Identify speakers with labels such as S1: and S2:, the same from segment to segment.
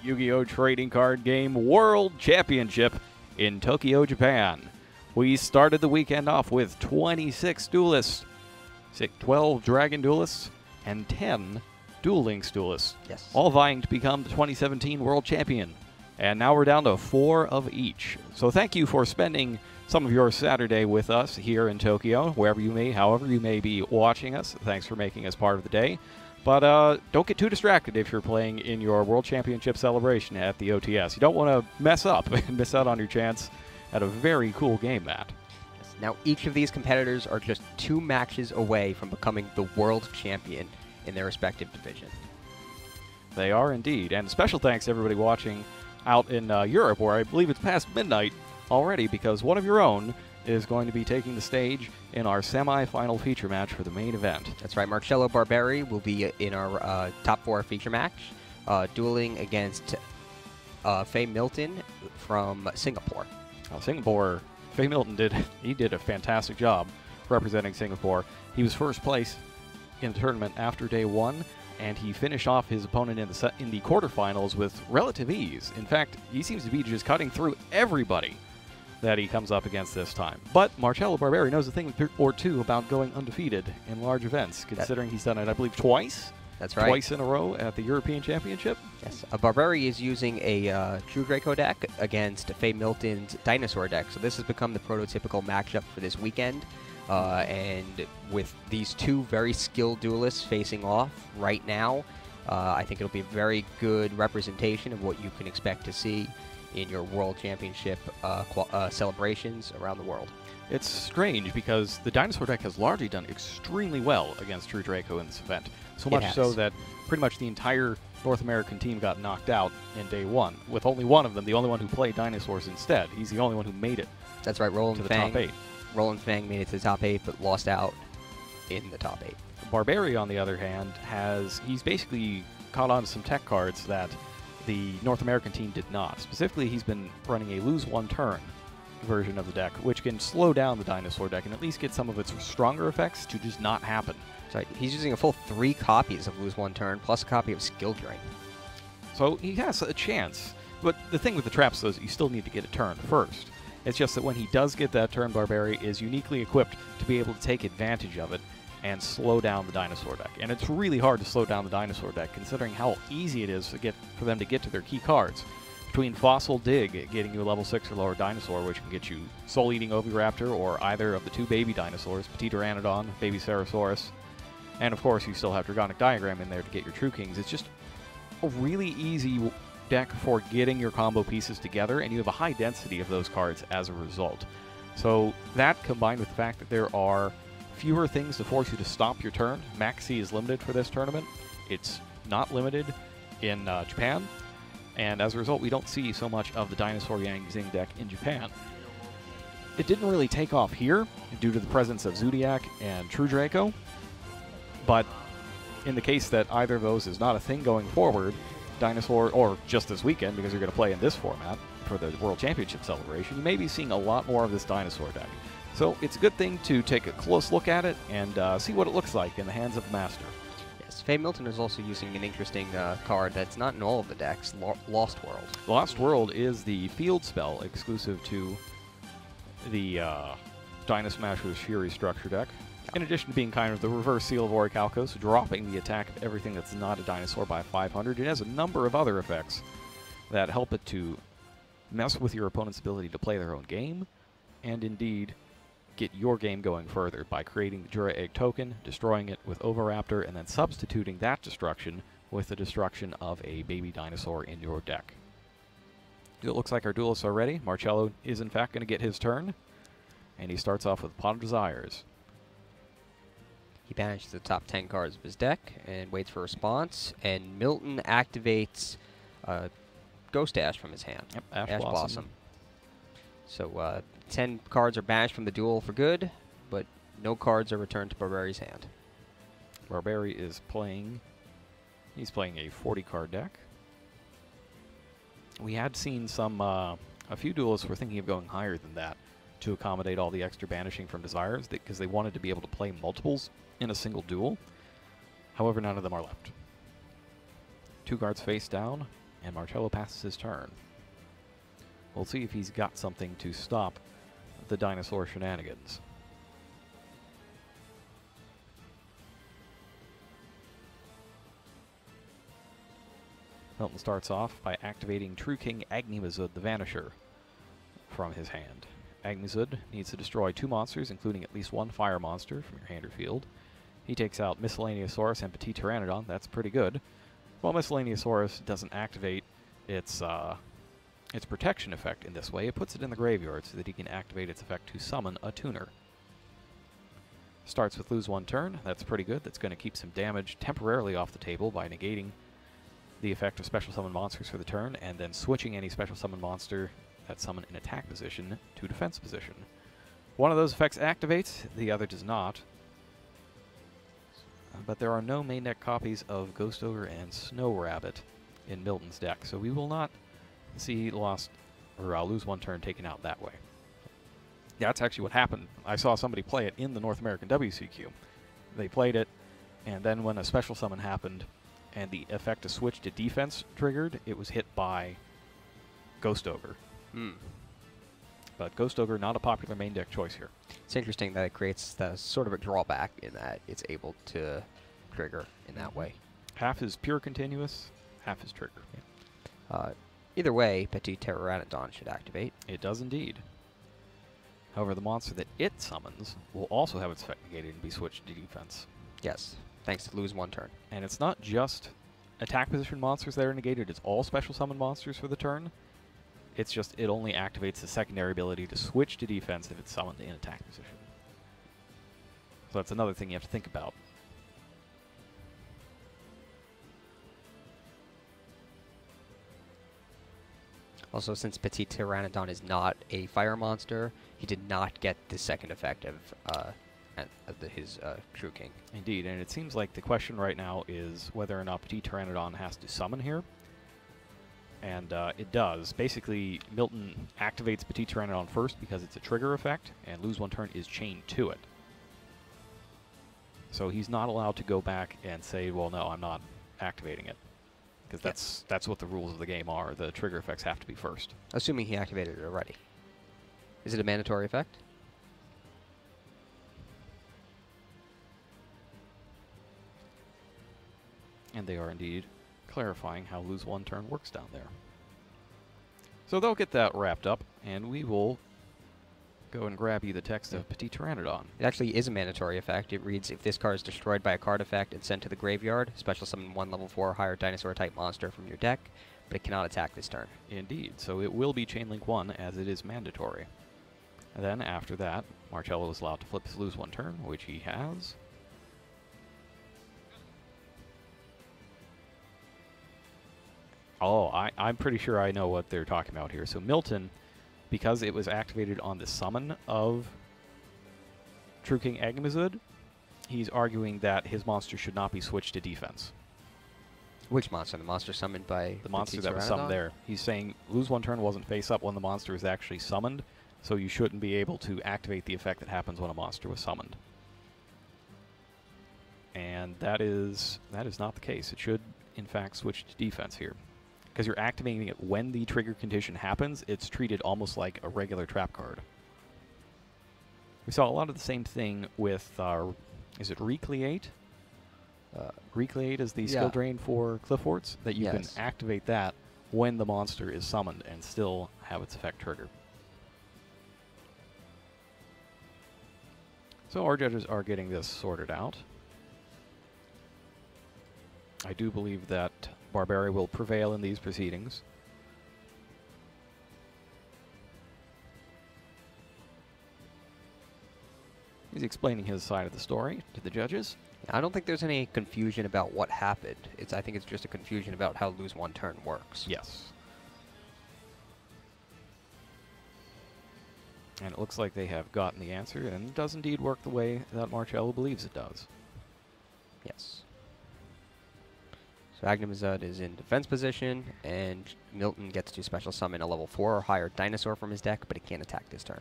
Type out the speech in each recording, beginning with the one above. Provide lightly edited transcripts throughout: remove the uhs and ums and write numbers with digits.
S1: Yu-Gi-Oh! Trading Card Game World Championship in Tokyo, Japan. We started the weekend off with 26 duelists, 12 Dragon duelists, and 10 Duel Links duelists,
S2: Yes.
S1: all vying to become the 2017 World Champion. And now we're down to 4 of each. So thank you for spending some of your Saturday with us here in Tokyo, however you may be watching us. Thanks for making us part of the day. But don't get too distracted if you're playing in your World Championship celebration at the OTS. You don't want to mess up and miss out on your chance at a very cool game, Matt.
S2: Yes. Now, each of these competitors are just 2 matches away from becoming the world champion in their respective division.
S1: They are indeed. And special thanks to everybody watching out in Europe, where I believe it's past midnight already, because one of your own is going to be taking the stage in our semi-final feature match for the main event.
S2: That's right. Marcello Barberi will be in our top 4 feature match, dueling against Fei Milton from Singapore.
S1: Singapore, Fei Milton did a fantastic job representing Singapore. He was first place in the tournament after day 1, and he finished off his opponent in the quarterfinals with relative ease. In fact, he seems to be just cutting through everybody that he comes up against this time. But Marcello Barberi knows a thing or two about going undefeated in large events, considering he's done it, I believe, twice.
S2: That's right.
S1: Twice in a row at the European Championship.
S2: Yes. Barberi is using a True Draco deck against Fei Milton's Dinosaur deck, so this has become the prototypical matchup for this weekend. And with these 2 very skilled duelists facing off right now, I think it'll be a very good representation of what you can expect to see in your World Championship celebrations around the world.
S1: It's strange because the Dinosaur deck has largely done extremely well against True Draco in this event. So much so that pretty much the entire North American team got knocked out in day 1, with only one of them, the only one who played Dinosaurs instead. He's the only one who made it.
S2: That's right,
S1: to the top 8.
S2: Roland Fang made it to the top 8, but lost out in the top 8.
S1: Barberi, on the other hand, he's basically caught on to some tech cards that the North American team did not. Specifically, he's been running a lose 1 turn version of the deck, which can slow down the Dinosaur deck and at least get some of its stronger effects to just not happen.
S2: Sorry, he's using a full 3 copies of lose 1 turn, plus a copy of Skill Drain.
S1: So he has a chance. But the thing with the traps, though, is you still need to get a turn first. It's just that when he does get that turn, Barberi is uniquely equipped to be able to take advantage of it and slow down the Dinosaur deck. And it's really hard to slow down the Dinosaur deck, considering how easy it is for them to get to their key cards. Between Fossil Dig, getting you a level 6 or lower Dinosaur, which can get you Soul Eating Oviraptor or either of the 2 baby dinosaurs, Petit Pteranodon, Baby Cerosaurus, and of course you still have Dragonic Diagram in there to get your True Kings. It's just a really easy deck for getting your combo pieces together, and you have a high density of those cards as a result. So that, combined with the fact that there are fewer things to force you to stop your turn. Maxi is limited for this tournament. It's not limited in Japan, and as a result, we don't see so much of the Dinosaur Yang Zing deck in Japan. It didn't really take off here due to the presence of Zodiac and True Draco, but in the case that either of those is not a thing going forward, Dinosaur, or just this weekend, because you're going to play in this format for the World Championship celebration, you may be seeing a lot more of this Dinosaur deck. So it's a good thing to take a close look at it and see what it looks like in the hands of the Master.
S2: Yes, Fei Milton is also using an interesting card that's not in all of the decks, Lost World.
S1: Lost World is the field spell exclusive to the Dino-Smashers Fury structure deck. In addition to being kind of the reverse Seal of Orichalcos, dropping the attack of everything that's not a dinosaur by 500, it has a number of other effects that help it to mess with your opponent's ability to play their own game, and indeed get your game going further by creating the Jura Egg token, destroying it with Oviraptor, and then substituting that destruction with the destruction of a baby dinosaur in your deck. It looks like our duelists are ready. Marcello is in fact going to get his turn, and he starts off with Pot of Desires.
S2: He banishes the top 10 cards of his deck and waits for a response, and Milton activates Ghost Ash from his hand.
S1: Yep, Ash Blossom.
S2: So 10 cards are banished from the duel for good, but no cards are returned to Barberi's hand.
S1: Barberi is playing, he's playing a 40-card deck. We had seen some, a few duelists were thinking of going higher than that to accommodate all the extra banishing from Desires, because they wanted to be able to play multiples in a single duel. However, none of them are left. 2 cards face down, And Marcello passes his turn. We'll see if he's got something to stop the dinosaur shenanigans. Milton starts off by activating True King Agnimazud the Vanisher from his hand. Agnimazud needs to destroy 2 monsters, including at least 1 fire monster from your hand or field. He takes out Miscellaneousaurus and Petit Pteranodon. That's pretty good. While Miscellaneousaurus doesn't activate its protection effect in this way, it puts it in the graveyard so that he can activate its effect to summon a tuner. Starts with lose 1 turn. That's pretty good. That's going to keep some damage temporarily off the table by negating the effect of special summon monsters for the turn, and then switching any special summon monster that's summoned in attack position to defense position. One of those effects activates, the other does not. But there are no main deck copies of Ghost Ogre and Snow Rabbit in Milton's deck, so we will not see lose 1 turn taken out that way. Yeah, that's actually what happened. I saw somebody play it in the North American WCQ. They played it, and then when a special summon happened and the effect to switch to defense triggered, it was hit by Ghost Ogre. But Ghost Ogre, not a popular main deck choice here.
S2: It's interesting that it creates the sort of a drawback in that it's able to trigger in that way.
S1: Half is pure continuous, half is trigger. Yeah.
S2: Either way, Petit Pteranodon should activate.
S1: It does indeed. However, the monster that it summons will also have its effect negated and be switched to defense.
S2: Yes, thanks to lose 1 turn.
S1: And it's not just attack position monsters that are negated, it's all special summon monsters for the turn. It's just it only activates the secondary ability to switch to defense if it's summoned in attack position. So that's another thing you have to think about.
S2: Also, since Petit Pteranodon is not a fire monster, he did not get the second effect of his True King.
S1: Indeed, and it seems like the question right now is whether or not Petit Pteranodon has to summon here. And it does. Basically, Milton activates Petit Pteranodon first because it's a trigger effect, and lose 1 turn is chained to it. So he's not allowed to go back and say, well, no, I'm not activating it. Because that's what the rules of the game are. The trigger effects have to be first.
S2: Assuming he activated it already. Is it a mandatory effect?
S1: And they are indeed clarifying how lose 1 turn works down there. So they'll get that wrapped up, and we will go and grab you the text of Petit Pteranodon.
S2: It actually is a mandatory effect. It reads, if this card is destroyed by a card effect and sent to the graveyard, special summon 1 level 4 or higher dinosaur-type monster from your deck, but it cannot attack this turn.
S1: Indeed, so it will be Chainlink 1 as it is mandatory. And then after that, Marcello is allowed to flip his lose 1 turn, which he has. Oh, I'm pretty sure I know what they're talking about here. So Milton, because it was activated on the summon of True King Agnimazud, he's arguing that his monster should not be switched to defense.
S2: Which monster? The monster summoned by
S1: the monster that was summoned there. He's saying lose 1 turn wasn't face up when the monster is actually summoned, so you shouldn't be able to activate the effect that happens when a monster was summoned. And that is not the case. It should, in fact, switch to defense here. Because you're activating it when the trigger condition happens, it's treated almost like a regular trap card. We saw a lot of the same thing with, is it Recreate? Recreate is the skill drain for Clifford's, that you can activate that when the monster is summoned and still have its effect trigger. So our judges are getting this sorted out. I do believe that Barberi will prevail in these proceedings. He's explaining his side of the story to the judges.
S2: I don't think there's any confusion about what happened. I think it's just a confusion about how lose 1 turn works.
S1: Yes. And it looks like they have gotten the answer, and it does indeed work the way that Marcello believes it does.
S2: Yes. So Agnimazud is in defense position, and Milton gets to special summon a level 4 or higher dinosaur from his deck, but it can't attack this turn.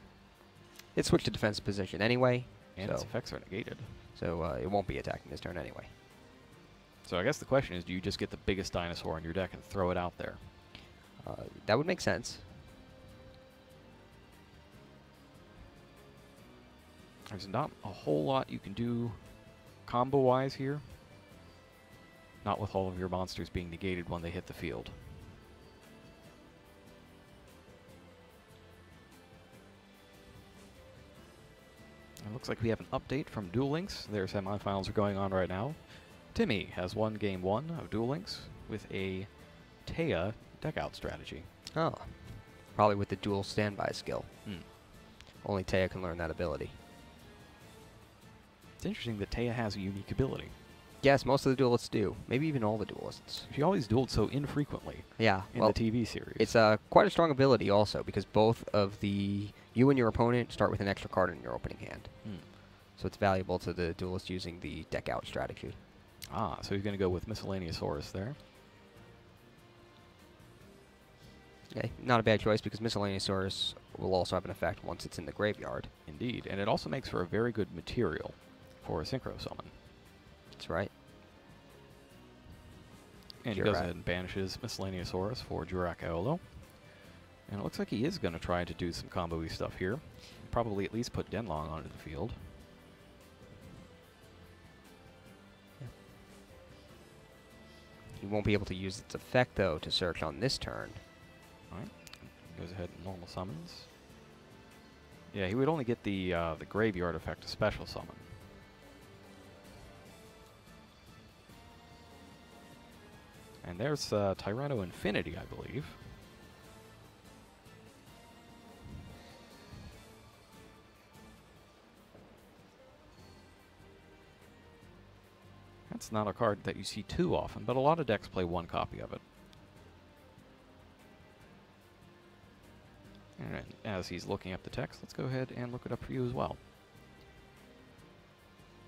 S2: It switched to defense position anyway.
S1: And its effects are negated.
S2: So it won't be attacking this turn anyway.
S1: So I guess the question is, do you just get the biggest dinosaur in your deck and throw it out there?
S2: That would make sense.
S1: There's not a whole lot you can do combo-wise here. Not with all of your monsters being negated when they hit the field. It looks like we have an update from Duel Links. Their semifinals are going on right now. Timmy has won Game 1 of Duel Links with a Taya deck-out strategy.
S2: Oh. Probably with the dual standby skill.
S1: Hmm.
S2: Only Taya can learn that ability.
S1: It's interesting that Taya has a unique ability.
S2: Yes, most of the duelists do. Maybe even all the duelists.
S1: She always dueled so infrequently
S2: Yeah.
S1: in
S2: well,
S1: the TV series.
S2: It's quite a strong ability also, because both of you and your opponent start with an extra card in your opening hand.
S1: Hmm.
S2: So it's valuable to the duelist using the deck-out strategy.
S1: Ah, so he's going to go with Miscellaneousaurus there.
S2: Okay, not a bad choice, because Miscellaneousaurus will also have an effect once it's in the graveyard.
S1: Indeed, and it also makes for a very good material for a Synchro Summon.
S2: That's right.
S1: And he goes ahead and banishes Miscellaneousaurus for Jurak Aolo. And it looks like he is going to try to do some combo-y stuff here. Probably at least put Denlong onto the field.
S2: Yeah. He won't be able to use its effect, though, to search on this turn.
S1: Alright. Goes ahead and normal summons. Yeah, he would only get the graveyard effect to special summon. And there's Tyranno Infinity, I believe. That's not a card that you see too often, but a lot of decks play one copy of it. And as he's looking up the text, let's go ahead and look it up for you as well.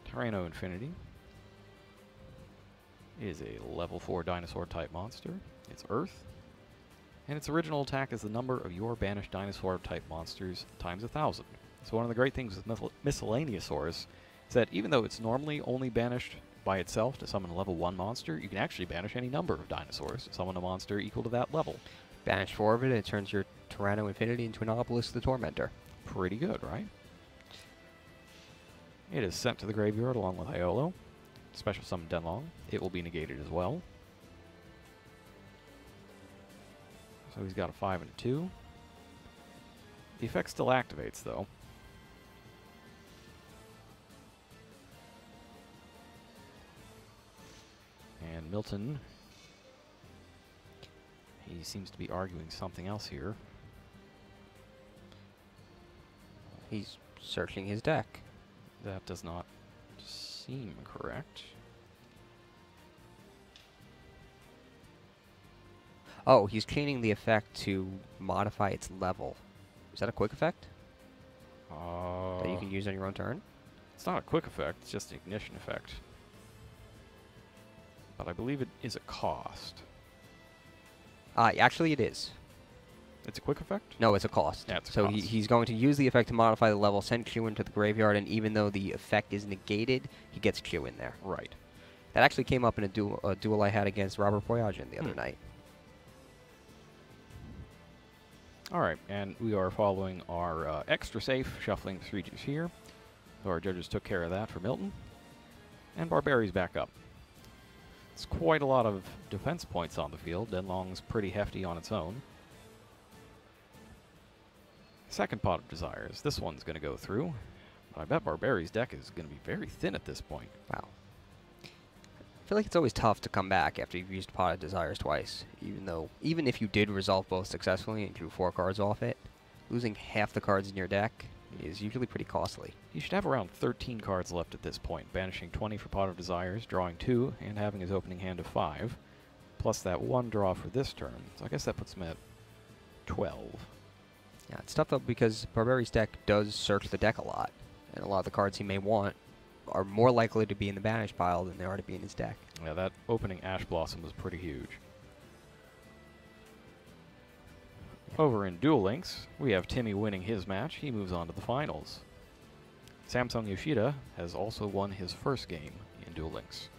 S1: Tyranno Infinity is a level 4 dinosaur type monster. It's Earth. And its original attack is the number of your banished dinosaur type monsters times 1,000. So one of the great things with Miscellaneousaurus is that even though it's normally only banished by itself to summon a level 1 monster, you can actually banish any number of dinosaurs to summon a monster equal to that level.
S2: Banish 4 of it, and it turns your Tyranno Infinity into an Obelisk the Tormentor.
S1: Pretty good, right? It is sent to the graveyard along with Iolo. Special summon Denlong. It will be negated as well. So he's got a 5 and a 2. The effect still activates, though. And Milton, he seems to be arguing something else here.
S2: He's searching his deck.
S1: That does not seem correct.
S2: Oh, he's chaining the effect to modify its level. Is that a quick effect that you can use on your own turn?
S1: It's not a quick effect, it's just an ignition effect. But I believe it is a cost.
S2: Actually, it is.
S1: It's a quick effect?
S2: No, it's a cost.
S1: Yeah, it's a
S2: so
S1: cost.
S2: He's going to use the effect to modify the level, send Q into the graveyard, and even though the effect is negated, he gets Q in there.
S1: Right.
S2: That actually came up in a duel I had against Robert Boyajian the other night.
S1: Alright, and we are following our extra safe shuffling the 3 juice here. So our judges took care of that for Milton. And Barberi's back up. It's quite a lot of defense points on the field. Denlong's pretty hefty on its own. Second Pot of Desires. This one's going to go through. But I bet Barberi's deck is going to be very thin at this point.
S2: Wow. I feel like it's always tough to come back after you've used Pot of Desires twice. Even if you did resolve both successfully and drew 4 cards off it, losing half the cards in your deck is usually pretty costly.
S1: He should have around 13 cards left at this point, banishing 20 for Pot of Desires, drawing 2, and having his opening hand of 5, plus that 1 draw for this turn. So I guess that puts him at 12.
S2: Yeah, it's tough though because Barberi's deck does search the deck a lot, and a lot of the cards he may want are more likely to be in the banish pile than they are to be in his deck.
S1: Yeah, that opening Ash Blossom was pretty huge. Over in Duel Links, we have Timmy winning his match. He moves on to the finals. Samsung Yoshida has also won his first game in Duel Links.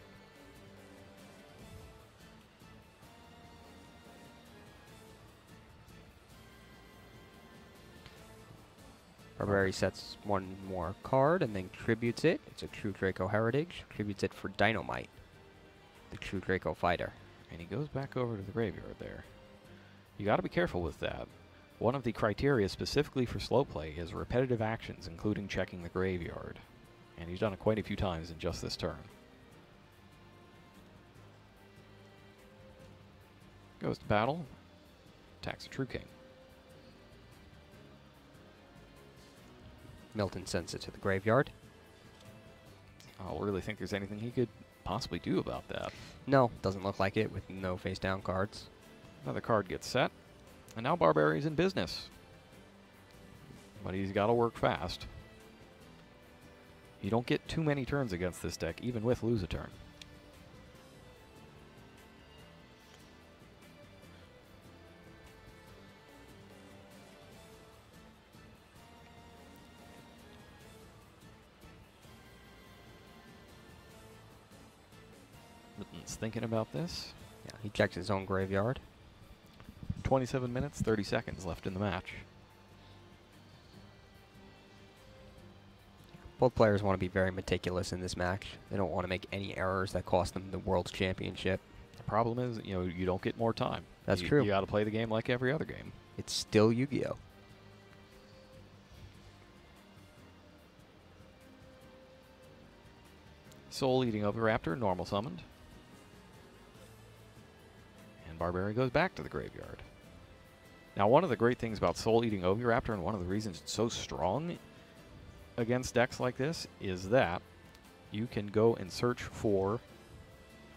S2: Barberi sets one more card and then tributes it. It's a True Draco Heritage. Tributes it for Dynamite, the True Draco fighter.
S1: And he goes back over to the graveyard there. You got to be careful with that. One of the criteria specifically for slow play is repetitive actions, including checking the graveyard. And he's done it quite a few times in just this turn. Goes to battle. Attacks a True King.
S2: Milton sends it to the graveyard.
S1: I don't really think there's anything he could possibly do about that.
S2: No, doesn't look like it with no face down cards.
S1: Another card gets set. And now Barberi's in business. But he's got to work fast. You don't get too many turns against this deck, even with lose a turn. Milton's thinking about this.
S2: Yeah, he checks his own graveyard.
S1: 27 minutes, 30 seconds left in the match.
S2: Both players want to be very meticulous in this match. They don't want to make any errors that cost them the World Championship.
S1: The problem is, you know, you don't get more time.
S2: That's true.
S1: You got to play the game like every other game.
S2: It's still Yu-Gi-Oh!
S1: Soul Eating Oviraptor, normal summoned. And Barberi goes back to the graveyard. Now, one of the great things about Soul Eating Oviraptor, and one of the reasons it's so strong against decks like this, is that you can go and search for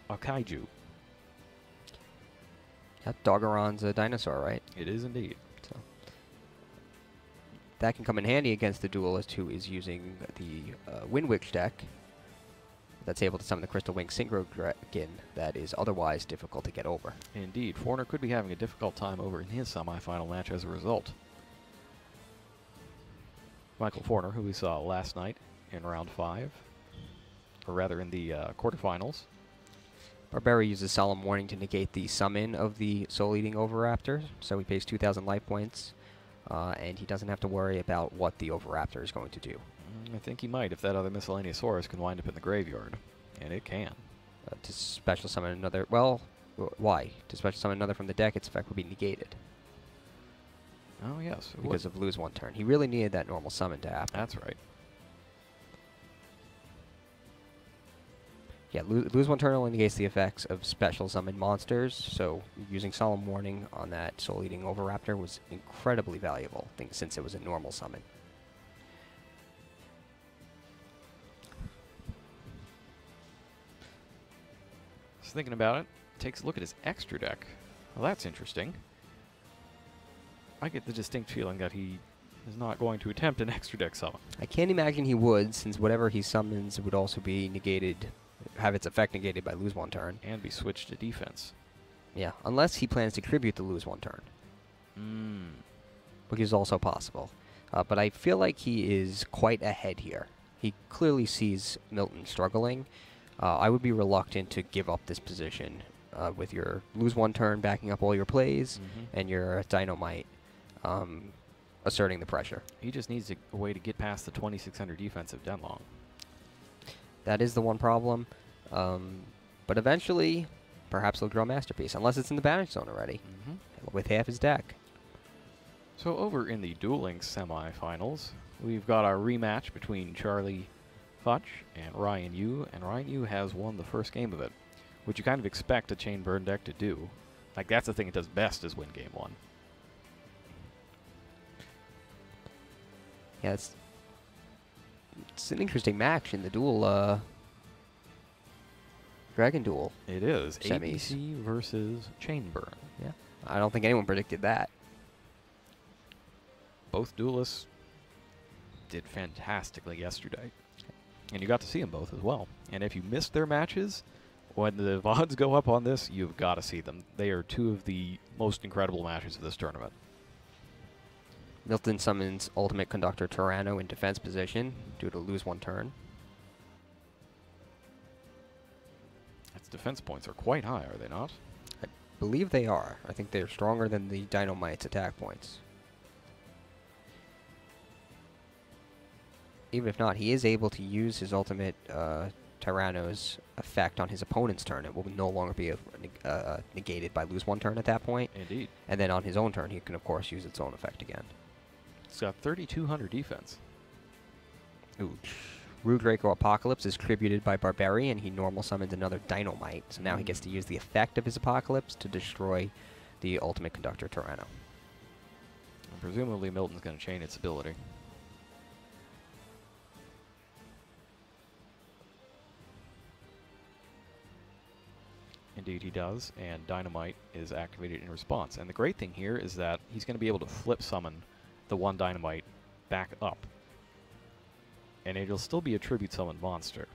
S1: a kaiju.
S2: Yeah, Doggeron's a dinosaur, right?
S1: It is indeed.
S2: So that can come in handy against the duelist who is using the Winwich deck that's able to summon the Crystal Wing Synchro Dragon that is otherwise difficult to get over.
S1: Indeed. Foreigner could be having a difficult time over in his semifinal match as a result. Michael Foreigner, who we saw last night in round 5, or rather in the quarterfinals.
S2: Barberi uses Solemn Warning to negate the summon of the Soul Eating Oviraptor, so he pays 2,000 life points, and he doesn't have to worry about what the Oviraptor is going to do.
S1: I think he might if that other Miscellaneousaurus can wind up in the graveyard, and it can.
S2: To special summon another, well, why? To special summon another from the deck, its effect would be negated.
S1: Oh, yes.
S2: Because of lose one turn. He really needed that normal summon to happen.
S1: That's right.
S2: Yeah, lose one turn only negates the effects of special summon monsters, so using Solemn Warning on that Soul Eating Oviraptor was incredibly valuable, since it was a normal summon.
S1: Just thinking about it, takes a look at his extra deck. Well, that's interesting. I get the distinct feeling that he is not going to attempt an extra deck summon.
S2: I can't imagine he would, since whatever he summons would also be negated, have its effect negated by lose one turn.
S1: And be switched to defense.
S2: Yeah, unless he plans to tribute the lose one turn. Which is also possible. But I feel like he is quite ahead here. He clearly sees Milton struggling. I would be reluctant to give up this position with your lose one turn backing up all your plays and your Dynamite asserting the pressure.
S1: He just needs a way to get past the 2600 defense of Denlong.
S2: That is the one problem. But eventually, perhaps he'll draw Masterpiece, unless it's in the Banish Zone already, with half his deck.
S1: So over in the Duel Links semifinals, we've got our rematch between Charlie Futch and Ryan Yu, and Ryan Yu has won the first game of it, which you kind of expect a Chain Burn deck to do. Like, that's the thing it does best, is win game 1.
S2: Yeah, it's an interesting match in the duel, Dragon Duel.
S1: It is.
S2: Semis.
S1: ABC versus Chain Burn.
S2: Yeah, I don't think anyone predicted that.
S1: Both duelists did fantastically yesterday. And you got to see them both as well. And if you missed their matches, when the VODs go up on this, you've got to see them. They are two of the most incredible matches of this tournament.
S2: Milton summons Ultimate Conductor Tyranno in defense position due to lose one turn.
S1: Its defense points are quite high, are they not?
S2: I believe they are. I think they're stronger than the Dynamite's attack points. even if not, he is able to use his ultimate Tyranno's effect on his opponent's turn. It will no longer be negated by lose 1 turn at that point.
S1: Indeed.
S2: And then on his own turn, he can, of course, use its own effect again.
S1: It's got 3,200 defense.
S2: Ooh. Rude Draco Apocalypse is tributed by Barberi, and he normal summons another Dynamite. So now he gets to use the effect of his Apocalypse to destroy the Ultimate Conductor Tyranno.
S1: And presumably Milton's going to chain its ability. Indeed he does, and Dynamite is activated in response. And the great thing here is that he's going to be able to flip summon the 1 Dynamite back up. And it'll still be a tribute summoned monster.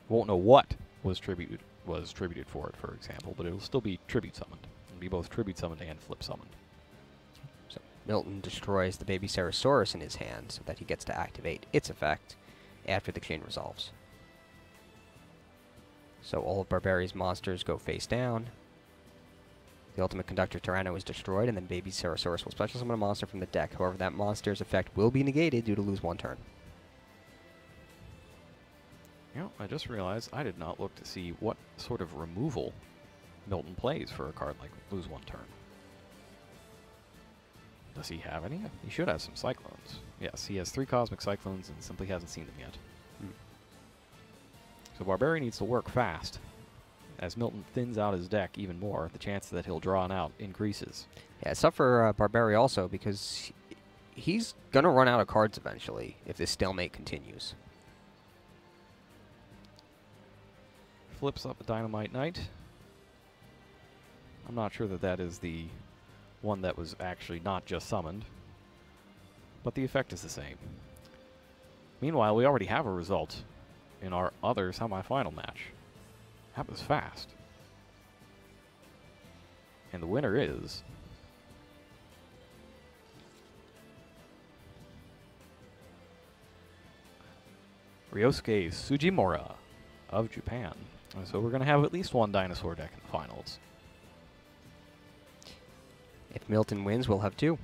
S1: Won't know what was tributed for it, for example, but it'll still be tribute summoned. It'll be both tribute summoned and flip summoned.
S2: So Milton destroys the baby Ceratosaurus in his hand so that he gets to activate its effect after the chain resolves. So all of Barberi's monsters go face down. The Ultimate Conductor Tyranno is destroyed, and then baby Ceratosaurus will special summon a monster from the deck. However, that monster's effect will be negated due to lose 1 turn.
S1: You know, I just realized I did not look to see what sort of removal Milton plays for a card like lose 1 turn. Does he have any? He should have some Cyclones. Yes, he has 3 Cosmic Cyclones and simply hasn't seen them yet. So Barberi needs to work fast. As Milton thins out his deck even more, the chance that he'll draw an out increases.
S2: Yeah, it's tough for Barberi also because he's going to run out of cards eventually if this stalemate continues.
S1: Flips up a Dynamite Knight. I'm not sure that that is the one that was actually not just summoned, but the effect is the same. Meanwhile, we already have a result in our other semifinal match. That was fast. And the winner is Ryosuke Sugimura of Japan. And so we're going to have at least 1 dinosaur deck in the finals.
S2: If Milton wins, we'll have 2.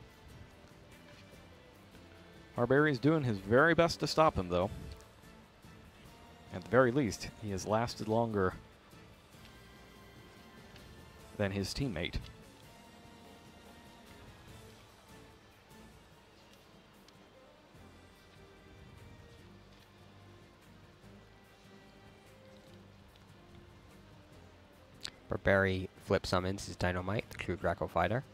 S1: Barberi's doing his very best to stop him, though. At the very least, he has lasted longer than his teammate.
S2: Barberi flip summons his Dynamite, the True Draco Fighter.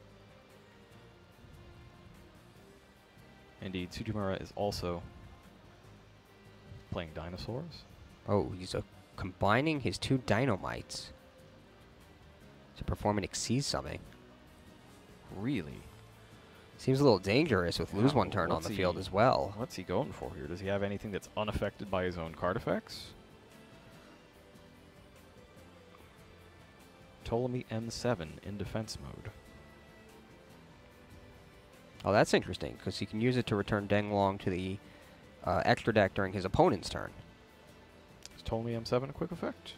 S1: Indeed, Sugimura is also playing dinosaurs.
S2: Oh, he's combining his 2 Dynamites to perform an Xyz summon.
S1: Really?
S2: Seems a little dangerous with lose
S1: Yeah,
S2: 1 turn on
S1: what's
S2: the
S1: he-
S2: field as well.
S1: What's he going for here? Does he have anything that's unaffected by his own card effects? Ptolemy M7 in defense mode.
S2: Oh, that's interesting, because he can use it to return Denglong to the extra deck during his opponent's turn.
S1: Is Ptolemy M7 a quick effect?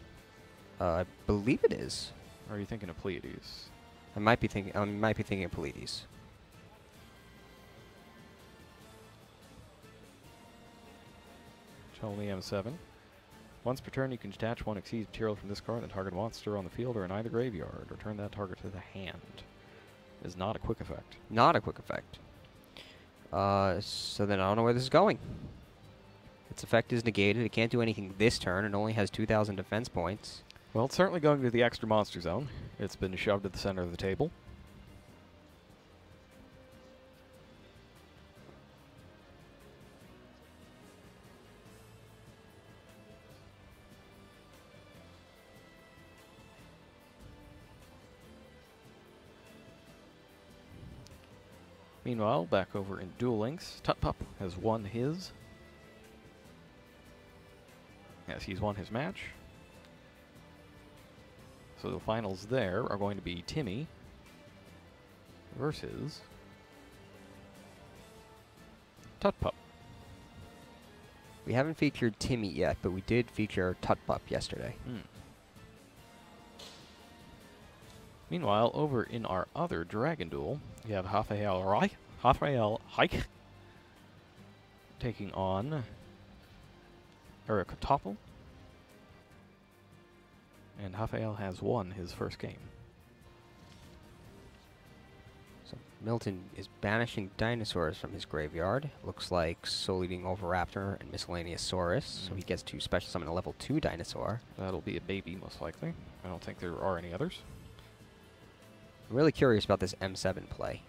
S2: I believe it is.
S1: Or are you thinking of Pleiades?
S2: I might be thinking of Pleiades.
S1: Ptolemy M7. Once per turn, you can detach 1 Xyz material from this card and target monster on the field or in either graveyard. Return that target to the hand. Is not a quick effect.
S2: Not a quick effect. So then I don't know where this is going. Its effect is negated. It can't do anything this turn. It only has 2,000 defense points.
S1: Well, it's certainly going to the extra monster zone. It's been shoved at the center of the table. Meanwhile, back over in Duel Links, Tut-Pup has won his. Yes, he's won his match. So the finals there are going to be Timmy versus Tut-Pup.
S2: We haven't featured Timmy yet, but we did feature Tut-Pup yesterday.
S1: Meanwhile, over in our other Dragon Duel, we have Raphael Reich taking on Eric Toppel. And Rafael has won his first game.
S2: So Milton is banishing dinosaurs from his graveyard. Looks like Soul-Eating Oviraptor and Miscellaneous Saurus. So he gets to special summon a level 2 dinosaur.
S1: That'll be a baby, most likely. I don't think there are any others.
S2: I'm really curious about this M7 play.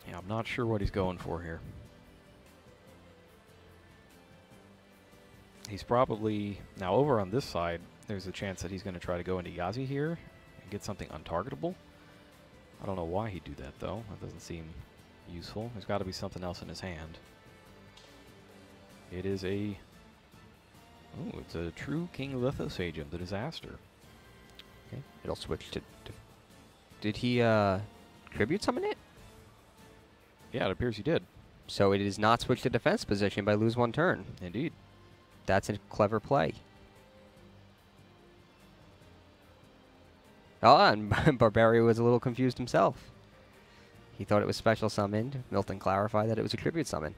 S1: Yeah, I'm not sure what he's going for here. He's probably... Now, over on this side, there's a chance that he's going to try to go into Yazi here and get something untargetable. I don't know why he'd do that, though. That doesn't seem useful. There's got to be something else in his hand. It is a... Oh, it's a true King Lithosagem, the Disaster.
S2: Okay, it'll switch to... Did he, tribute summon it?
S1: Yeah, it appears he did.
S2: So it is not switched to defense position by lose 1 turn.
S1: Indeed.
S2: That's a clever play. Oh, and Barberi was a little confused himself. He thought it was special summoned. Milton clarified that it was a tribute summon.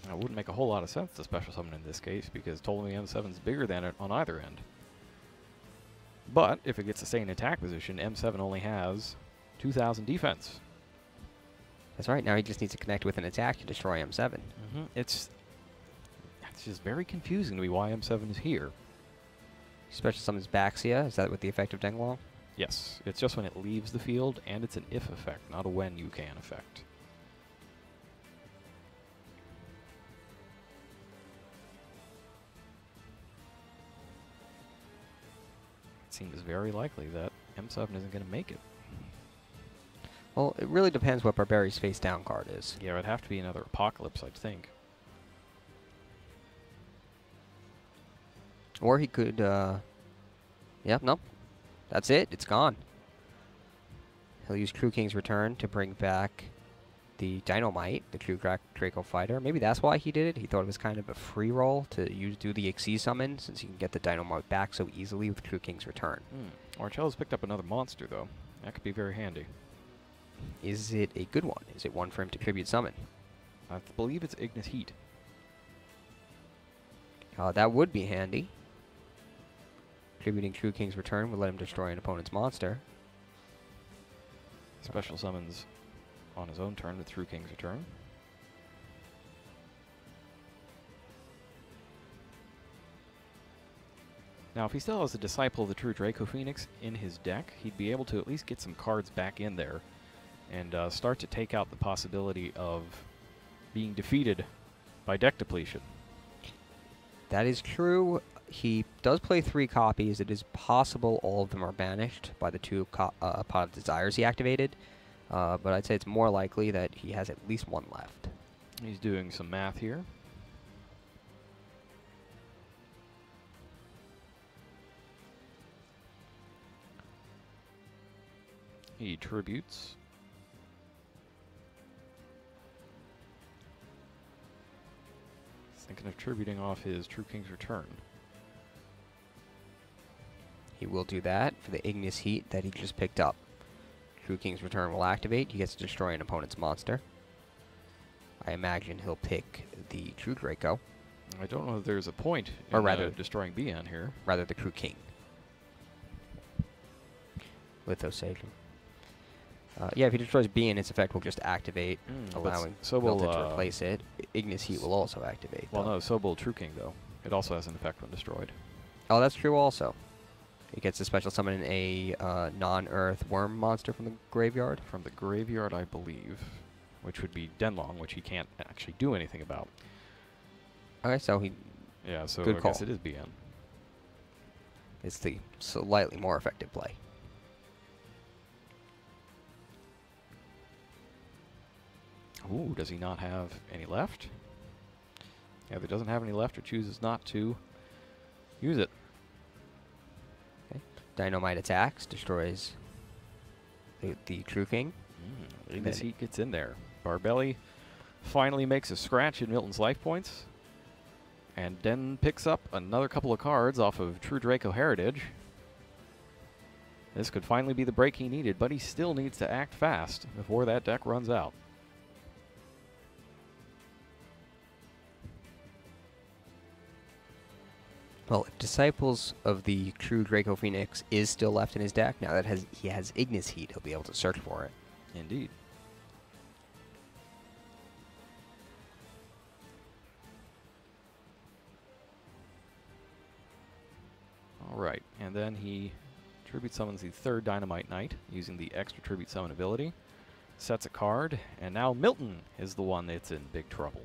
S1: It wouldn't make a whole lot of sense to special summon in this case, because Ptolemy M7 is bigger than it on either end. But if it gets to stay in attack position, M7 only has 2,000 defense.
S2: That's right. Now he just needs to connect with an attack to destroy M7.
S1: It's just very confusing to me why M7 is here.
S2: Special summons Baxia. Is that with the effect of Denglong?
S1: Yes, it's just when it leaves the field, and it's an if effect, not a when you can effect. It seems very likely that M7 isn't going to make it.
S2: Well, it really depends what Barberi's face down card is.
S1: Yeah, it'd have to be another Apocalypse, I'd think.
S2: Or he could, yeah, nope. That's it. It's gone. He'll use True King's Return to bring back the Dynamite, the True Draco Fighter. Maybe that's why he did it. He thought it was kind of a free roll to do the Xyz summon, since you can get the Dynamite back so easily with True King's Return.
S1: Marcello's picked up another monster, though. That could be very handy.
S2: Is it a good one? Is it one for him to tribute summon?
S1: I believe it's Ignis Heat.
S2: That would be handy. Tributing True King's Return would let him destroy an opponent's monster.
S1: Special summons on his own turn with True King's Return. Now, if he still has a Disciple of the True Draco Phoenix in his deck, he'd be able to at least get some cards back in there and start to take out the possibility of being defeated by deck depletion.
S2: That is true. He does play 3 copies. It is possible all of them are banished by the 2 Pot of Desires he activated. But I'd say it's more likely that he has at least 1 left.
S1: He's doing some math here. He tributes. He's thinking of tributing off his True King's Return.
S2: He will do that for the Ignis Heat that he just picked up. True King's Return will activate. He gets to destroy an opponent's monster. I imagine he'll pick the True Draco.
S1: I don't know if there's a point
S2: or
S1: in
S2: rather
S1: destroying BN here.
S2: Rather the True King. Lithosagem. Yeah, if he destroys BN, its effect will just activate, allowing Milton to replace it. Ignis Heat will also activate.
S1: Well, no, so will True King, though. It also has an effect when destroyed.
S2: Oh, that's true also. He gets to special summon a non-earth worm monster from the graveyard.
S1: From the graveyard, I believe. Which would be Denlong, which he can't actually do anything about.
S2: Okay, so he...
S1: Yeah, so
S2: good
S1: I
S2: call.
S1: guess it is BN.
S2: It's the slightly more effective play.
S1: Ooh, does he not have any left? Yeah, if he doesn't have any left or chooses not to use it.
S2: Okay. Dynamite attacks, destroys the True King.
S1: Ignis Heat gets in there. Barberi finally makes a scratch in Milton's life points. And then picks up another couple of cards off of True Draco Heritage. This could finally be the break he needed, but he still needs to act fast before that deck runs out.
S2: Well, if Disciples of the True Draco Phoenix is still left in his deck, now that he has Ignis Heat, he'll be able to search for it.
S1: Indeed. All right, and then he tribute summons the third Dynamite Knight using the extra tribute summon ability, sets a card, and now Milton is the one that's in big trouble.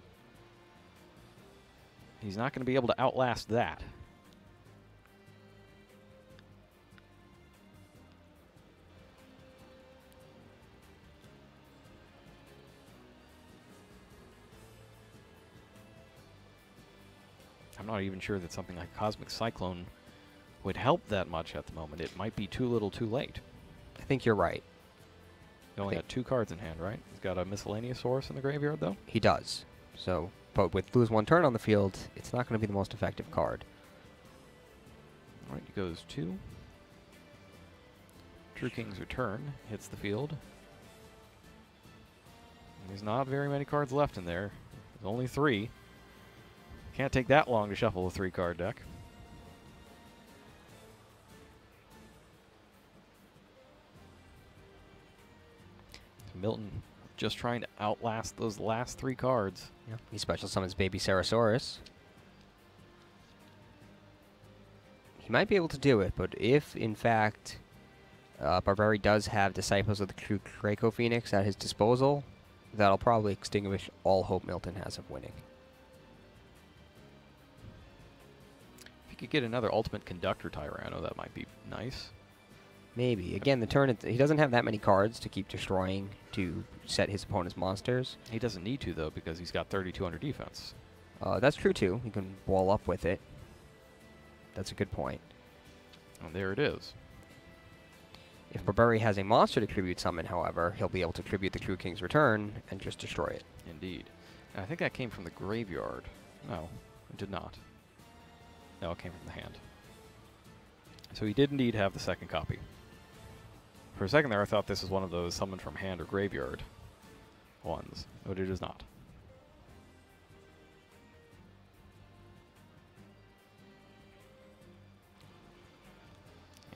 S1: He's not going to be able to outlast that. I'm not even sure that something like Cosmic Cyclone would help that much at the moment. It might be too little too late.
S2: I think you're right.
S1: He only got 2 cards in hand, right? He's got a Miscellaneous Source in the graveyard, though?
S2: He does. So, but with lose 1 turn on the field, it's not going to be the most effective card.
S1: All right, he goes 2. True King's Return hits the field. There's not very many cards left in there. There's only 3. Can't take that long to shuffle a 3-card deck. Milton just trying to outlast those last 3 cards.
S2: Yeah. He special summons Baby Sarasaurus. He might be able to do it, but if, in fact, Barberi does have Disciples of the True Draco Phoenix at his disposal, that'll probably extinguish all hope Milton has of winning.
S1: If he could get another Ultimate Conductor Tyranno, that might be nice.
S2: Maybe. Again, the turn, he doesn't have that many cards to keep destroying to set his opponent's monsters.
S1: He doesn't need to, though, because he's got 3,200 defense.
S2: That's true, too. He can wall up with it. That's a good point.
S1: And there it is.
S2: If Barberi has a monster to tribute summon, however, he'll be able to tribute the True King's Return and just destroy it.
S1: Indeed. And I think that came from the graveyard. No, it did not. No, it came from the hand. So he did indeed have the second copy. For a second there, I thought this was one of those summoned from hand or graveyard ones, but it is not.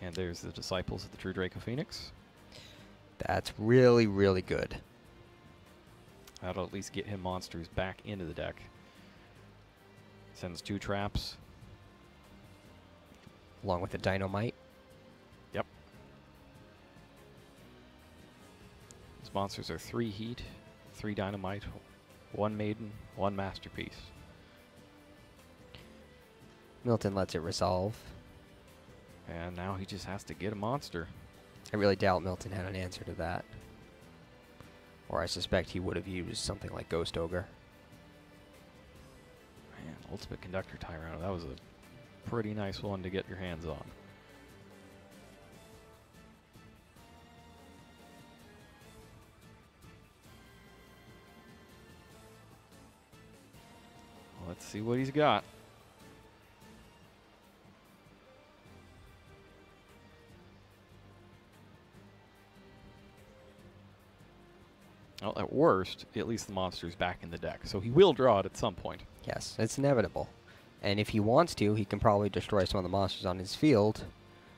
S1: And there's the Disciples of the True Draco Phoenix.
S2: That's really, really good.
S1: That'll at least get him monsters back into the deck. Sends 2 traps.
S2: Along with the Dynamite.
S1: Yep. His monsters are 3 Heat, 3 Dynamite, 1 Maiden, 1 Masterpiece.
S2: Milton lets it resolve.
S1: And now he just has to get a monster.
S2: I really doubt Milton had an answer to that. Or I suspect he would have used something like Ghost Ogre.
S1: Man, Ultimate Conductor Tyranno, that was a pretty nice one to get your hands on. Let's see what he's got. Well, at worst, at least the monster's back in the deck, so he will draw it at some point.
S2: Yes, it's inevitable. And if he wants to, he can probably destroy some of the monsters on his field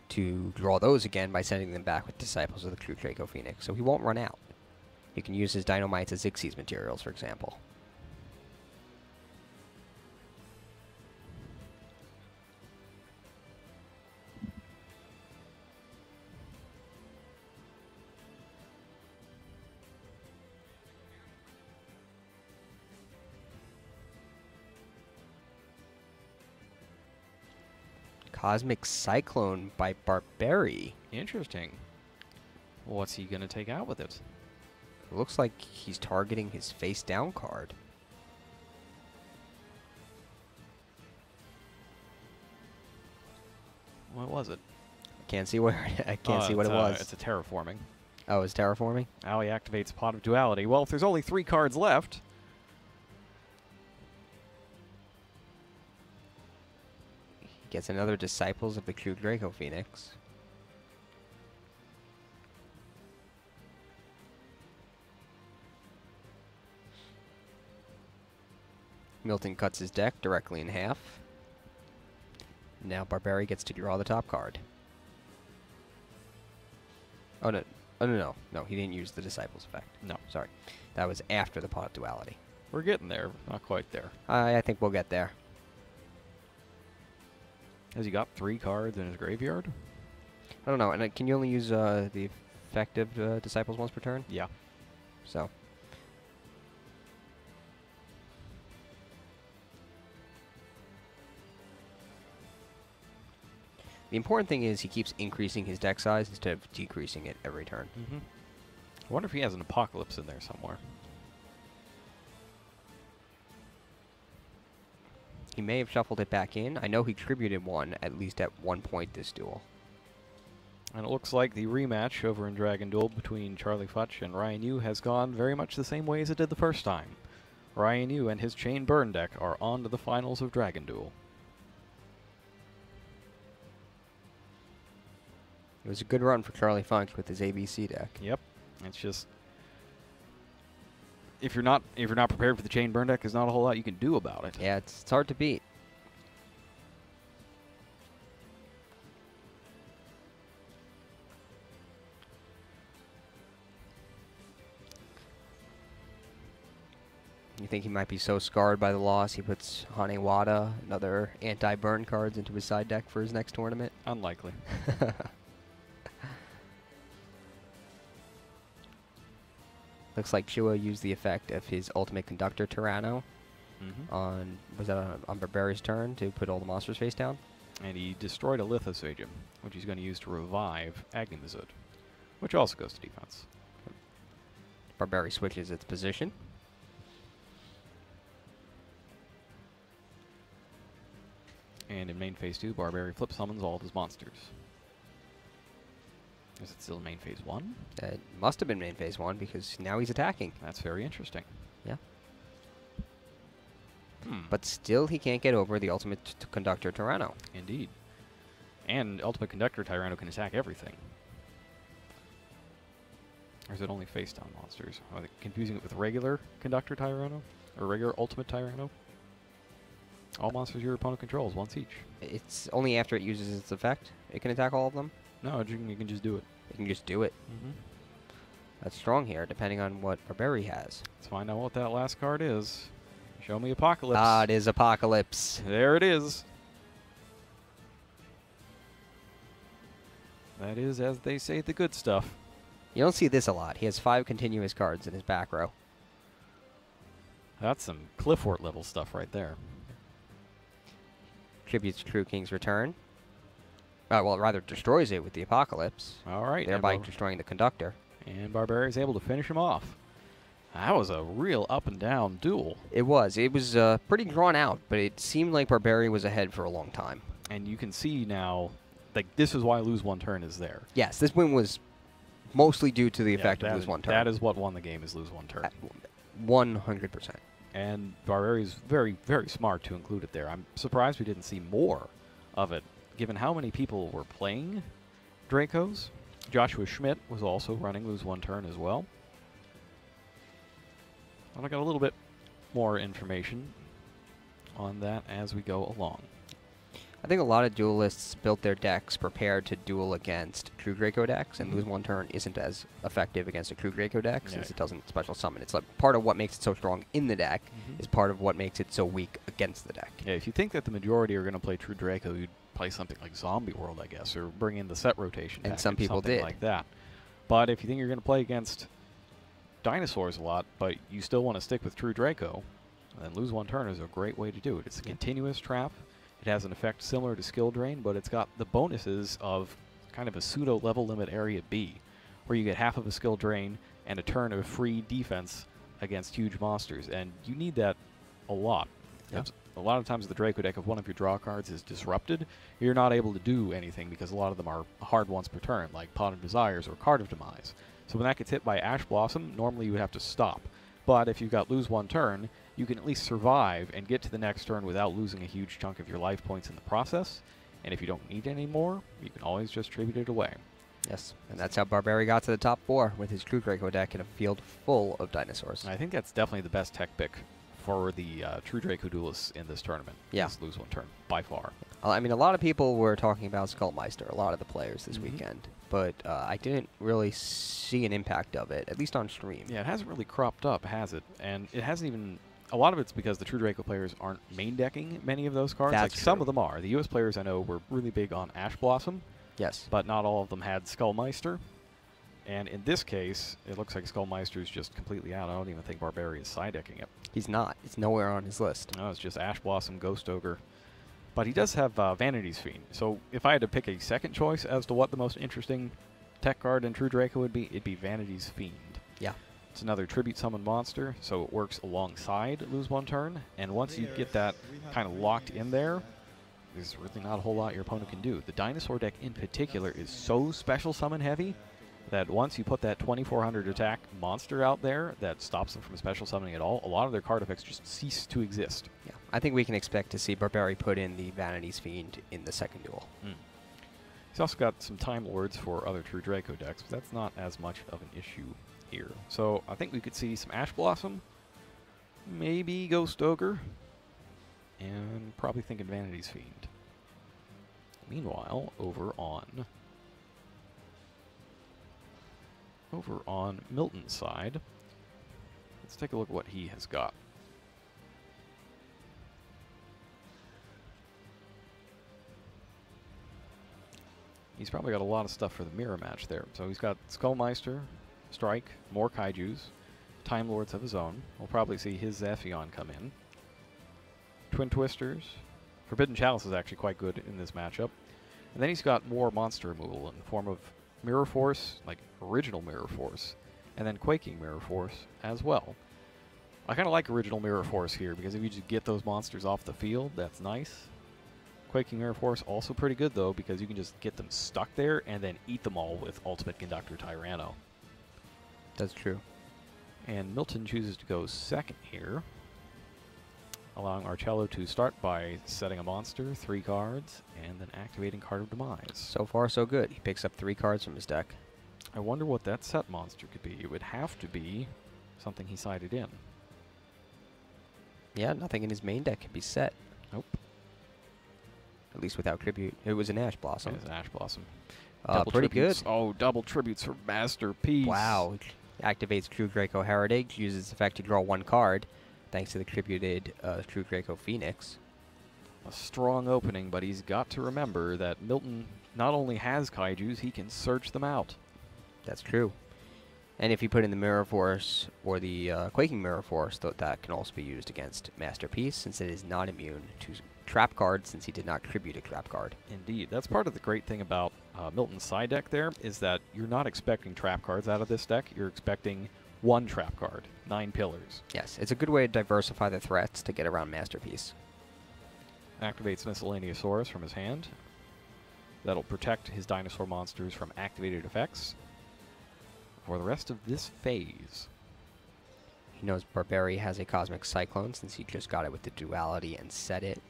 S2: to draw those again by sending them back with Disciples of the True Draco Phoenix, so he won't run out. He can use his Dynamites as Xyz materials, for example. Cosmic Cyclone by Barberi.
S1: Interesting. What's he going to take out with it?
S2: It looks like he's targeting his face down card.
S1: What was it?
S2: I can't see where I can't see what it was.
S1: It's a terraforming.
S2: Oh, it's terraforming?
S1: Now he activates Pot of Duality. Well, if there's only 3 cards left,
S2: Gets another Disciples of the True Draco Phoenix. Milton cuts his deck directly in half. Now Barberi gets to draw the top card. Oh, no. Oh, no. No, he didn't use the Disciples effect.
S1: No.
S2: Sorry. That was after the pot of duality.
S1: We're getting there. Not quite there.
S2: I think we'll get there.
S1: Has he got 3 cards in his graveyard?
S2: I don't know. And can you only use the effective Disciples once per turn?
S1: Yeah.
S2: So. The important thing is he keeps increasing his deck size instead of decreasing it every turn.
S1: Mm-hmm. I wonder if he has an Apocalypse in there somewhere.
S2: He may have shuffled it back in. I know he tributed one, at least at one point this duel.
S1: And it looks like the rematch over in Dragon Duel between Charlie Futch and Ryan Yu has gone very much the same way as it did the first time. Ryan Yu and his Chain Burn deck are on to the finals of Dragon Duel.
S2: It was a good run for Charlie Futch with his ABC deck.
S1: Yep. It's just if you're not prepared for the Chain Burn deck, there's not a whole lot you can do about it.
S2: Yeah, it's hard to beat. You think he might be so scarred by the loss he puts Hanewada and other anti-burn cards into his side deck for his next tournament?
S1: Unlikely.
S2: Looks like Chua used the effect of his Ultimate Conductor Tyranno on Barberi's turn to put all the monsters face down.
S1: And he destroyed a Lithosagium, which he's going to use to revive Agnimazud, which also goes to defense.
S2: Barberi switches its position.
S1: And in main phase 2, Barberi flip summons all of his monsters. Is it still main phase 1?
S2: It must have been main phase 1 because now he's attacking.
S1: That's very interesting.
S2: Yeah.
S1: Hmm.
S2: But still he can't get over the Ultimate Conductor Tyranno.
S1: Indeed. And Ultimate Conductor Tyranno can attack everything. Or is it only face down monsters? Are they confusing it with regular Conductor Tyranno? Or regular Ultimate Tyranno? All monsters your opponent controls, once each.
S2: It's only after it uses its effect it can attack all of them?
S1: No, you can just do it.
S2: It can just do it.
S1: Mm-hmm.
S2: That's strong here, depending on what Barberi has.
S1: Let's find out what that last card is. Show me Apocalypse.
S2: Ah, it is Apocalypse.
S1: There it is. That is, as they say, the good stuff.
S2: You don't see this a lot. He has 5 continuous cards in his back row.
S1: That's some Cliffort level stuff right there.
S2: Tributes True King's Return. Well, rather destroys it with the Apocalypse.
S1: All right.
S2: Thereby destroying the Conductor.
S1: And Barberi is able to finish him off. That was a real up-and-down duel.
S2: It was. It was pretty drawn out, but it seemed like Barberi was ahead for a long time.
S1: And you can see now, like, this is why lose one turn is there.
S2: Yes, this win was mostly due to the effect of lose one turn.
S1: That is what won the game, is lose one turn.
S2: 100%.
S1: And Barberi is very, very smart to include it there. I'm surprised we didn't see more of it, given how many people were playing Dracos. Joshua Schmidt was also running lose one turn as well. And I got a little bit more information on that as we go along.
S2: I think a lot of duelists built their decks prepared to duel against True Draco decks, and lose one turn isn't as effective against a True Draco deck since it doesn't special summon. It's like part of what makes it so strong in the deck is part of what makes it so weak against the deck.
S1: Yeah, if you think that the majority are going to play True Draco, you'd play something like Zombie World, I guess, or bring in the set rotation.
S2: And some people
S1: something
S2: did.
S1: like that. But if you think you're going to play against dinosaurs a lot, but you still want to stick with True Draco, then lose one turn is a great way to do it. It's a continuous trap. It has an effect similar to Skill Drain, but it's got the bonuses of kind of a pseudo level limit area B, where you get half of a Skill Drain and a turn of free defense against huge monsters, and you need that a lot.
S2: Yeah.
S1: A lot of times the Draco deck, if one of your draw cards is disrupted, you're not able to do anything because a lot of them are hard ones per turn, like Pot of Desires or Card of Demise. So when that gets hit by Ash Blossom, normally you would have to stop. But if you've got lose one turn, you can at least survive and get to the next turn without losing a huge chunk of your life points in the process. And if you don't need any more, you can always just tribute it away.
S2: Yes, and that's how Barberi got to the top 4 with his True Draco deck in a field full of dinosaurs.
S1: And I think that's definitely the best tech pick for the True Draco duelists in this tournament.
S2: Yeah.
S1: Just lose one turn, by far.
S2: I mean, a lot of people were talking about Skullmeister, a lot of the players this weekend, but I didn't really see an impact of it, at least on stream.
S1: Yeah, it hasn't really cropped up, has it? And it hasn't even... A lot of it's because the True Draco players aren't main decking many of those cards.
S2: That's
S1: like some
S2: true.
S1: of them are. The US players I know were really big on Ash Blossom.
S2: Yes.
S1: But not all of them had Skullmeister. And in this case, it looks like Skullmeister is just completely out. I don't even think Barberi is side decking it.
S2: He's not. It's nowhere on his list.
S1: No, it's just Ash Blossom, Ghost Ogre. But he does have Vanity's Fiend. So if I had to pick a second choice as to what the most interesting tech card in True Draco would be, it'd be Vanity's Fiend.
S2: Yeah.
S1: It's another tribute summon monster, so it works alongside lose one turn. And once you get that kind of locked in there, there's really not a whole lot your opponent can do. The dinosaur deck in particular is so special summon heavy that once you put that 2400 attack monster out there that stops them from special summoning at all, a lot of their card effects just cease to exist.
S2: Yeah. I think we can expect to see Barberi put in the Vanity's Fiend in the second duel.
S1: He's also got some Time Lords for other True Draco decks, but that's not as much of an issue here. So I think we could see some Ash Blossom, maybe Ghost Ogre, and probably thinking Vanity's Fiend. Meanwhile, over on Milton's side, let's take a look at what he has got. He's probably got a lot of stuff for the mirror match there. So he's got Skullmeister, Strike, more Kaijus, Time Lords of his own. We'll probably see his Zephion come in. Twin Twisters. Forbidden Chalice is actually quite good in this matchup. And then he's got more monster removal in the form of Mirror Force, like original Mirror Force, and then Quaking Mirror Force as well. I kind of like original Mirror Force here because if you just get those monsters off the field, that's nice. Quaking Mirror Force also pretty good though because you can just get them stuck there and then eat them all with Ultimate Conductor Tyranno.
S2: That's true.
S1: And Milton chooses to go second here, allowing Marcello to start by setting a monster, 3 cards, and then activating Card of Demise.
S2: So far, so good. He picks up 3 cards from his deck.
S1: I wonder what that set monster could be. It would have to be something he sided in.
S2: Yeah, nothing in his main deck can be set.
S1: Nope.
S2: At least without tribute. It was an Ash Blossom.
S1: It is Ash Blossom.
S2: Pretty
S1: tributes.
S2: good.
S1: Oh, double tributes for Masterpiece.
S2: Wow. Activates True Draco Heritage, uses the fact to draw 1 card, thanks to the tributed True Draco Phoenix.
S1: A strong opening, but he's got to remember that Milton not only has Kaijus, he can search them out.
S2: That's true. And if you put in the Mirror Force or the Quaking Mirror Force, that can also be used against Masterpiece, since it is not immune to trap cards, since he did not tribute a trap card.
S1: Indeed. That's part of the great thing about Milton's side deck there, is that you're not expecting trap cards out of this deck. You're expecting 1 trap card, 9 pillars.
S2: Yes, it's a good way to diversify the threats to get around Masterpiece.
S1: Activates Miscellaneousaurus from his hand. That'll protect his dinosaur monsters from activated effects for the rest of this phase.
S2: He knows Barberi has a Cosmic Cyclone, since he just got it with the duality and set it.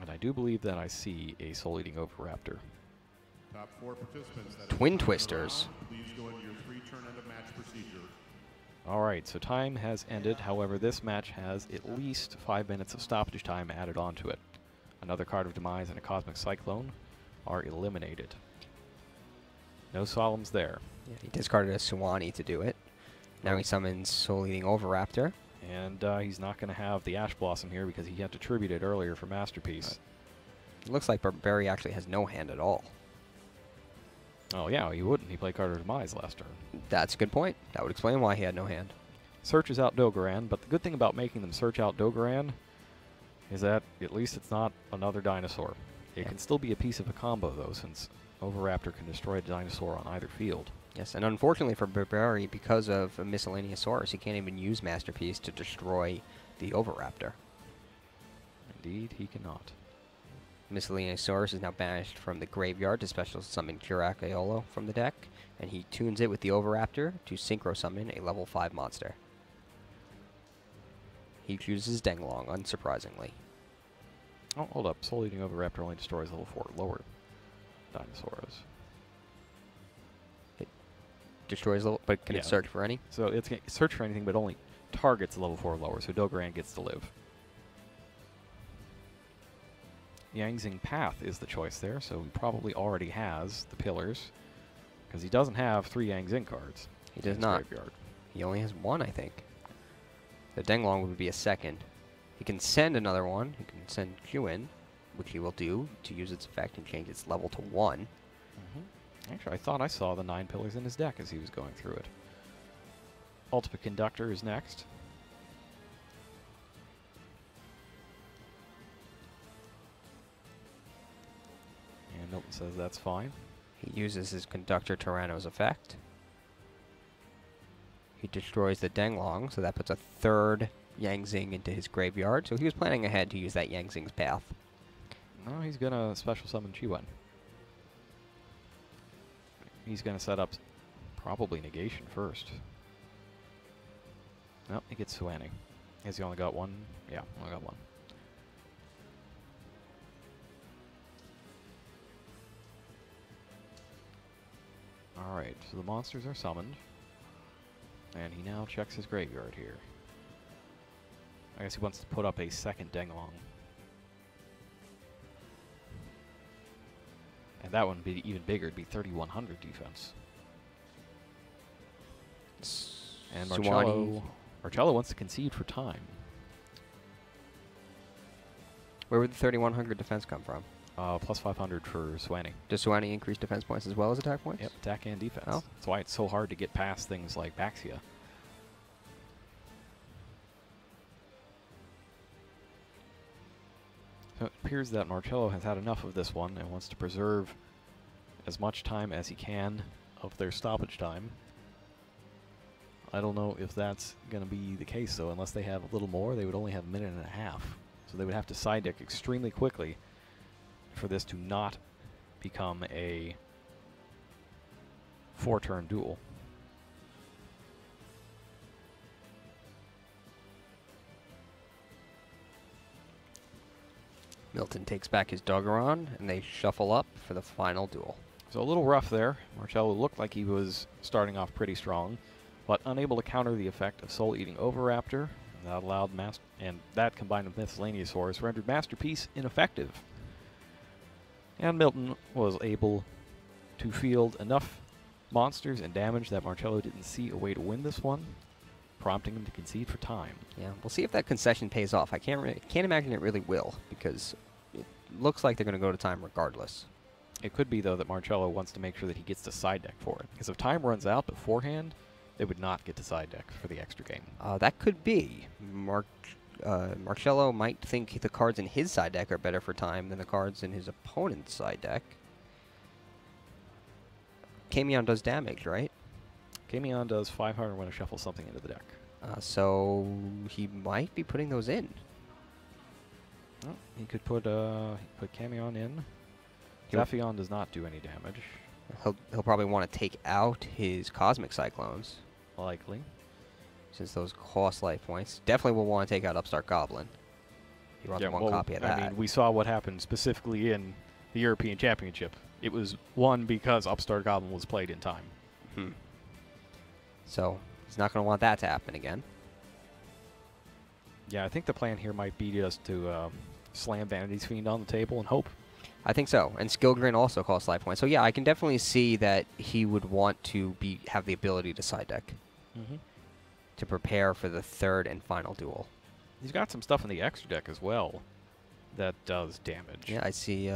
S1: And I do believe that I see a Soul-Eating Oviraptor.
S3: Top 4 participants.
S2: Twin Twisters.
S3: Please go into your 3-turn end of match procedure.
S1: All right, so time has ended. However, this match has at least 5 minutes of stoppage time added onto it. Another Card of Demise and a Cosmic Cyclone are eliminated. No Solemns there.
S2: Yeah, he discarded a Suwani to do it. Now he summons Soul-Eating Oviraptor.
S1: And he's not going to have the Ash Blossom here because he had to tribute it earlier for Masterpiece.
S2: It looks like Barberi actually has no hand at all.
S1: Oh yeah, he wouldn't. He played Card of Demise last turn.
S2: That's a good point. That would explain why he had no hand.
S1: Searches out Dogoran, but the good thing about making them search out Dogoran is that at least it's not another dinosaur. It can still be a piece of a combo though, since Oviraptor can destroy a dinosaur on either field.
S2: Yes, and unfortunately for Barberi, because of a Miscellaneousaurus, he can't even use Masterpiece to destroy the Oviraptor.
S1: Indeed, he cannot.
S2: Miscellaneousaurus is now banished from the graveyard to special summon Kurak Aeolo from the deck, and he tunes it with the Oviraptor to synchro summon a level 5 monster. He chooses Denglong, unsurprisingly.
S1: Oh, hold up. Soul-Eating Oviraptor only destroys level 4 lower dinosaurs.
S2: It destroys level, but can it
S1: Yeah.
S2: search for any?
S1: So it's going to search for anything, but only targets level 4 lower, so Dogoran gets to live. Yangzing Path is the choice there, so he probably already has the pillars, because he doesn't have 3 Yangzing cards.
S2: He does
S1: in his
S2: not.
S1: graveyard.
S2: He only has 1, I think. The Denglong would be a second. He can send another one. He can send Chua, which he will do to use its effect and change its level to 1.
S1: Mm-hmm. Actually, I thought I saw the 9 pillars in his deck as he was going through it. Ultimate Conductor is next. And Milton says that's fine.
S2: He uses his Conductor Tyranno's effect. He destroys the Denglong, so that puts a 3rd Yangzing into his graveyard. So he was planning ahead to use that Yangzing's path.
S1: No, he's going to special summon Chua. He's going to set up probably negation first. Nope, he gets Suani. Has he only got 1? Yeah, only got 1. Alright, so the monsters are summoned. And he now checks his graveyard here. I guess he wants to put up a second Denglong. And that one would be even bigger. It'd be 3,100 defense. And Marcello wants to concede for time.
S2: Where would the 3,100 defense come from?
S1: Plus 500 for Suani.
S2: Does Suani increase defense points as well as attack points?
S1: Yep, attack and defense.
S2: Oh.
S1: That's why it's so hard to get past things like Baxia. So it appears that Marcello has had enough of this one and wants to preserve as much time as he can of their stoppage time. I don't know if that's going to be the case, though. Unless they have a little more, they would only have a minute and a half. So they would have to side deck extremely quickly for this to not become a 4-turn duel.
S2: Milton takes back his Dogoran, and they shuffle up for the final duel.
S1: So a little rough there. Marcello looked like he was starting off pretty strong, but unable to counter the effect of Soul Eating Overraptor. That allowed and that combined with Miscellaneous Horse rendered Masterpiece ineffective. And Milton was able to field enough monsters and damage that Marcello didn't see a way to win this one, prompting him to concede for time.
S2: Yeah, we'll see if that concession pays off. I can't imagine it really will, because it looks like they're going to go to time regardless.
S1: It could be, though, that Marcello wants to make sure that he gets to side deck for it. Because if time runs out beforehand, they would not get to side deck for the extra game.
S2: That could be. Marcello might think the cards in his side deck are better for time than the cards in his opponent's side deck. Camion does damage, right?
S1: Camion does 500 when I shuffle something into the deck.
S2: So he might be putting those in.
S1: Oh, he could put Camion in. Zaphion does not do any damage.
S2: He'll probably want to take out his Cosmic Cyclones.
S1: Likely.
S2: Since those cost life points. Definitely will want to take out Upstart Goblin. He runs one copy of that.
S1: I mean, we saw what happened specifically in the European Championship. It was won because Upstart Goblin was played in time.
S2: So he's not going to want that to happen again.
S1: Yeah, I think the plan here might be just to slam Vanity's Fiend on the table and hope.
S2: I think so. And Skill Grin also costs life points. So yeah, I can definitely see that he would want to have the ability to side deck. To prepare for the 3rd and final duel.
S1: He's got some stuff in the extra deck as well that does damage.
S2: Yeah, I see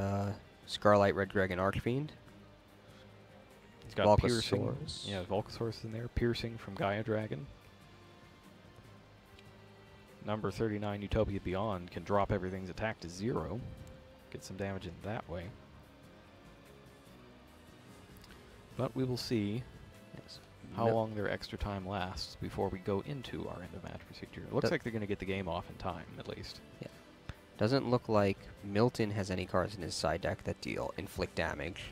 S2: Scarlight Red Dragon Archfiend.
S1: He's got Piercing. Yeah, Volcasaurus in there. Piercing from Gaia Dragon. Number 39, Utopia Beyond, can drop everything's attack to 0. Get some damage in that way. But we will see how long their extra time lasts before we go into our end-of-match procedure. It looks like they're going to get the game off in time, at least.
S2: Yeah. Doesn't look like Milton has any cards in his side deck that inflict damage.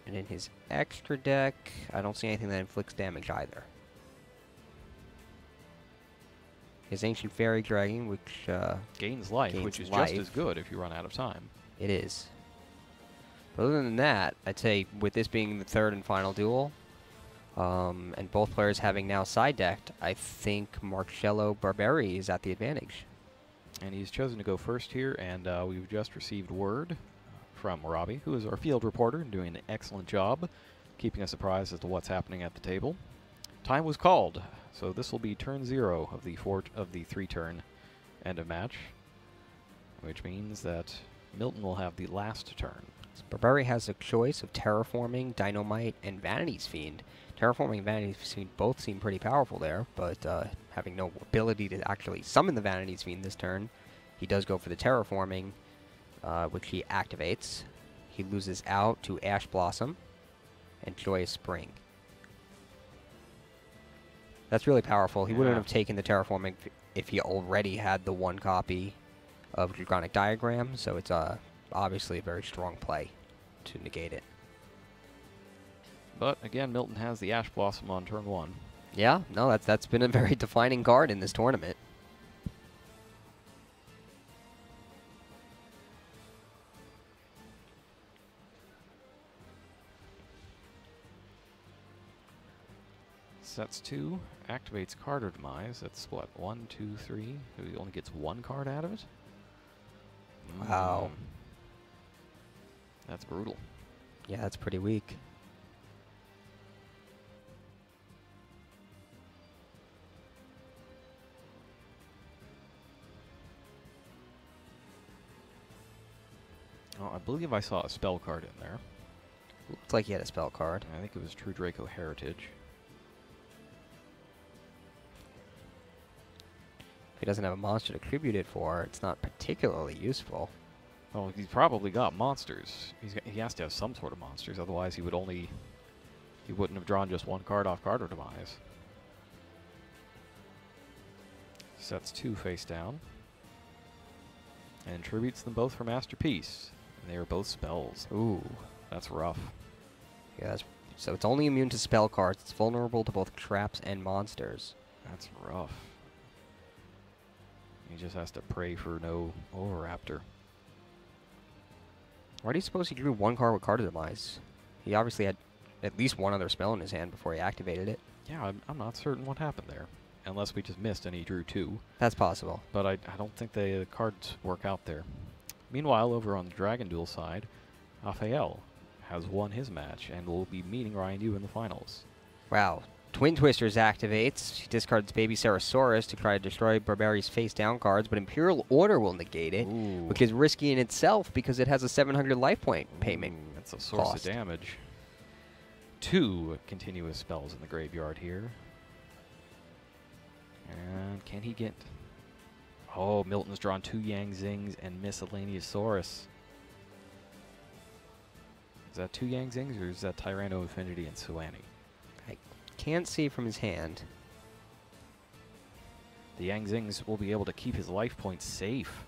S2: And in his extra deck, I don't see anything that inflicts damage either. His Ancient Fairy Dragon, which
S1: gains life, which is just as good if you run out of time.
S2: It is. But other than that, I'd say with this being the 3rd and final duel, And both players having now side decked, I think Marcello Barberi is at the advantage.
S1: And he's chosen to go first here, and we've just received word from Robbie, who is our field reporter and doing an excellent job keeping us apprised as to what's happening at the table. Time was called, so this will be turn 0 of the 3-turn end of match, which means that Milton will have the last turn.
S2: So Barberi has a choice of Terraforming, Dynamite, and Vanity's Fiend. Terraforming and Vanity's Fiend both seem pretty powerful there, but having no ability to actually summon the Vanity's Fiend this turn, he does go for the Terraforming, which he activates. He loses out to Ash Blossom and Joyous Spring. That's really powerful. He wouldn't have taken the Terraforming if he already had the 1 copy of Dragonic Diagram, so it's obviously a very strong play to negate it.
S1: But again, Milton has the Ash Blossom on turn 1.
S2: Yeah, no, that's been a very defining card in this tournament.
S1: Sets 2, activates card or demise. That's what, 1, 2, 3. He only gets 1 card out of it?
S2: Wow.
S1: That's brutal.
S2: Yeah, that's pretty weak.
S1: Oh, I believe I saw a spell card in there.
S2: Looks like he had a spell card.
S1: I think it was True Draco Heritage.
S2: If he doesn't have a monster to tribute it for, it's not particularly useful.
S1: Well, he's probably got monsters. He has to have some sort of monsters, otherwise he wouldn't have drawn just 1 card off card or demise. Sets 2 face down. And tributes them both for Masterpiece. And they are both spells.
S2: Ooh.
S1: That's rough.
S2: Yeah, so it's only immune to spell cards. It's vulnerable to both traps and monsters.
S1: That's rough. He just has to pray for no Overraptor.
S2: Why do you suppose he drew 1 card with Card of Demise? He obviously had at least 1 other spell in his hand before he activated it.
S1: Yeah, I'm not certain what happened there. Unless we just missed and he drew 2.
S2: That's possible.
S1: But I don't think the cards work out there. Meanwhile, over on the Dragon Duel side, Raphael has won his match and will be meeting Ryan Yu in the finals.
S2: Wow. Twin Twisters activates. He discards Baby Sarasaurus to try to destroy Barberi's face-down cards, but Imperial Order will negate it, which is risky in itself because it has a 700 life point payment.
S1: That's a source of damage. 2 continuous spells in the graveyard here. And can he get... Oh, Milton's drawn 2 Yang Zings and Miscellaneous Saurus. Is that 2 Yang Zings or is that Tyranno Infinity and Suani?
S2: I can't see from his hand.
S1: The Yang Zings will be able to keep his life points safe.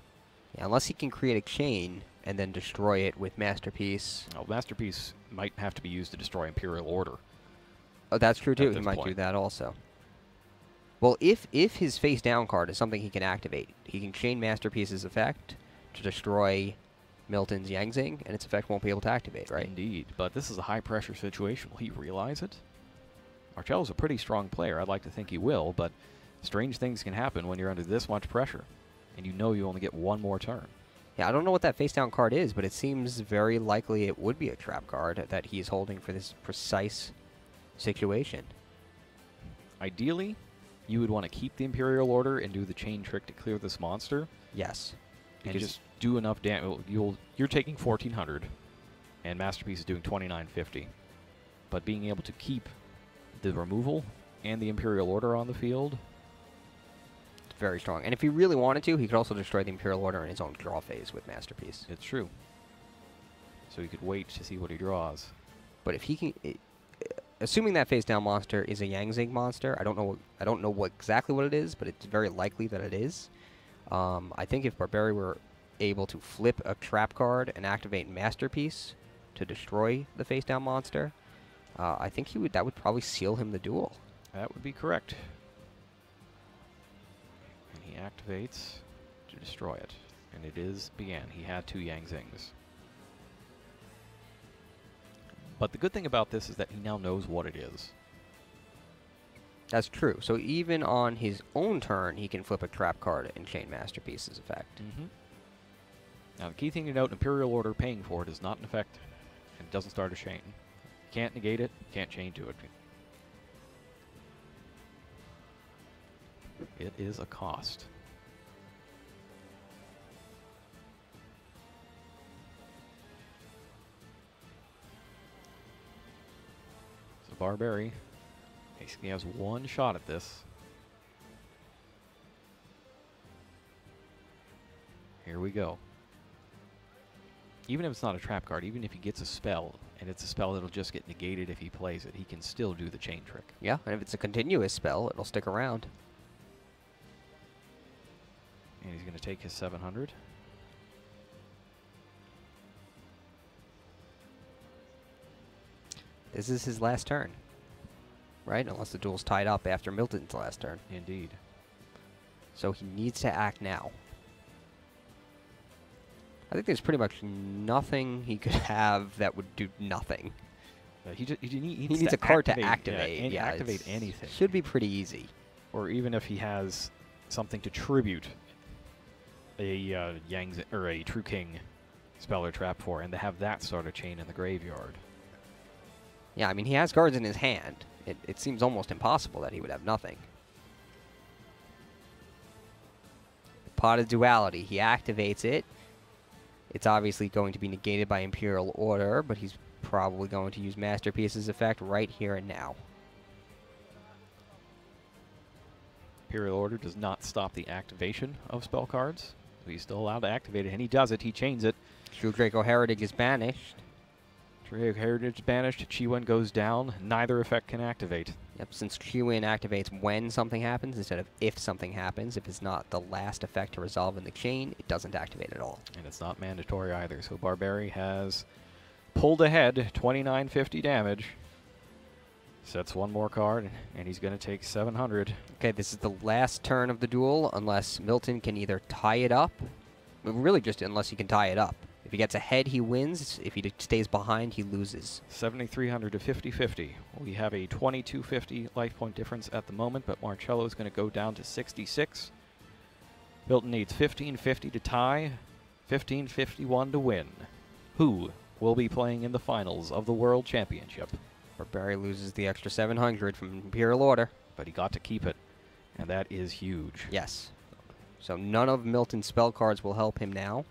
S2: Yeah, unless he can create a chain and then destroy it with Masterpiece.
S1: Oh, Masterpiece might have to be used to destroy Imperial Order.
S2: Oh, that's true too. He might do that also. Well, if his face-down card is something he can activate, he can chain Masterpiece's effect to destroy Milton's Yang Zing, and its effect won't be able to activate, right?
S1: Indeed, but this is a high-pressure situation. Will he realize it? Marcello's a pretty strong player. I'd like to think he will, but strange things can happen when you're under this much pressure, and you know you only get 1 more turn.
S2: Yeah, I don't know what that face-down card is, but it seems very likely it would be a trap card that he's holding for this precise situation.
S1: Ideally, you would want to keep the Imperial Order and do the chain trick to clear this monster.
S2: Yes.
S1: And just do enough damage. You're taking 1,400, and Masterpiece is doing 2,950. But being able to keep the removal and the Imperial Order on the field...
S2: It's very strong. And if he really wanted to, he could also destroy the Imperial Order in his own draw phase with Masterpiece.
S1: It's true. So he could wait to see what he draws.
S2: But if he can... assuming that face-down monster is a Yang Zing monster, I don't know what exactly what it is, but it's very likely that it is. I think if Barberi were able to flip a trap card and activate Masterpiece to destroy the face-down monster, I think that would probably seal him the duel.
S1: That would be correct. And he activates to destroy it. And it is began. He had 2 Yang Zings. But the good thing about this is that he now knows what it is.
S2: That's true. So even on his own turn, he can flip a trap card and chain Masterpiece's effect.
S1: Now, the key thing to note, Imperial Order paying for it is not an effect, and it doesn't start a chain. You can't negate it, you can't chain to it. It is a cost. So Barberi basically has one shot at this. Here we go. Even if it's not a trap card, even if he gets a spell, and it's a spell that'll just get negated if he plays it, he can still do the chain trick.
S2: Yeah, and if it's a continuous spell, it'll stick around.
S1: And he's going to take his 700.
S2: This is his last turn, right? Unless the duel's tied up after Milton's last turn.
S1: Indeed.
S2: So he needs to act now. I think there's pretty much nothing he could have that would do nothing.
S1: He
S2: needs a card to activate.
S1: Yeah, activate anything.
S2: Should be pretty easy.
S1: Or even if he has something to tribute a Yang's or a True King spell or trap for, and to have that sort of chain in the graveyard.
S2: Yeah, I mean, he has cards in his hand. It seems almost impossible that he would have nothing. Pot of Duality. He activates it. It's obviously going to be negated by Imperial Order, but he's probably going to use Masterpiece's effect right here and now.
S1: Imperial Order does not stop the activation of spell cards. So he's still allowed to activate it, and he does it. He chains it.
S2: True Draco Heretic is banished.
S1: True Heritage banished. Chua goes down. Neither effect can activate.
S2: Yep, since Chua activates when something happens instead of if something happens, if it's not the last effect to resolve in the chain, it doesn't activate at all.
S1: And it's not mandatory either. So Barberi has pulled ahead, 2950 damage. Sets one more card, and he's going to take 700.
S2: Okay, this is the last turn of the duel, unless Milton can either tie it up. Really just unless he can tie it up. If he gets ahead, he wins. If he stays behind, he loses.
S1: 7,300 to 50-50. We have a 2250 life point difference at the moment, but Marcello is going to go down to 66. Milton needs 1550 to tie, 1551 to win. Who will be playing in the finals of the World Championship?
S2: Barberi loses the extra 700 from Imperial Order.
S1: But he got to keep it, and that is huge.
S2: Yes. So none of Milton's spell cards will help him now.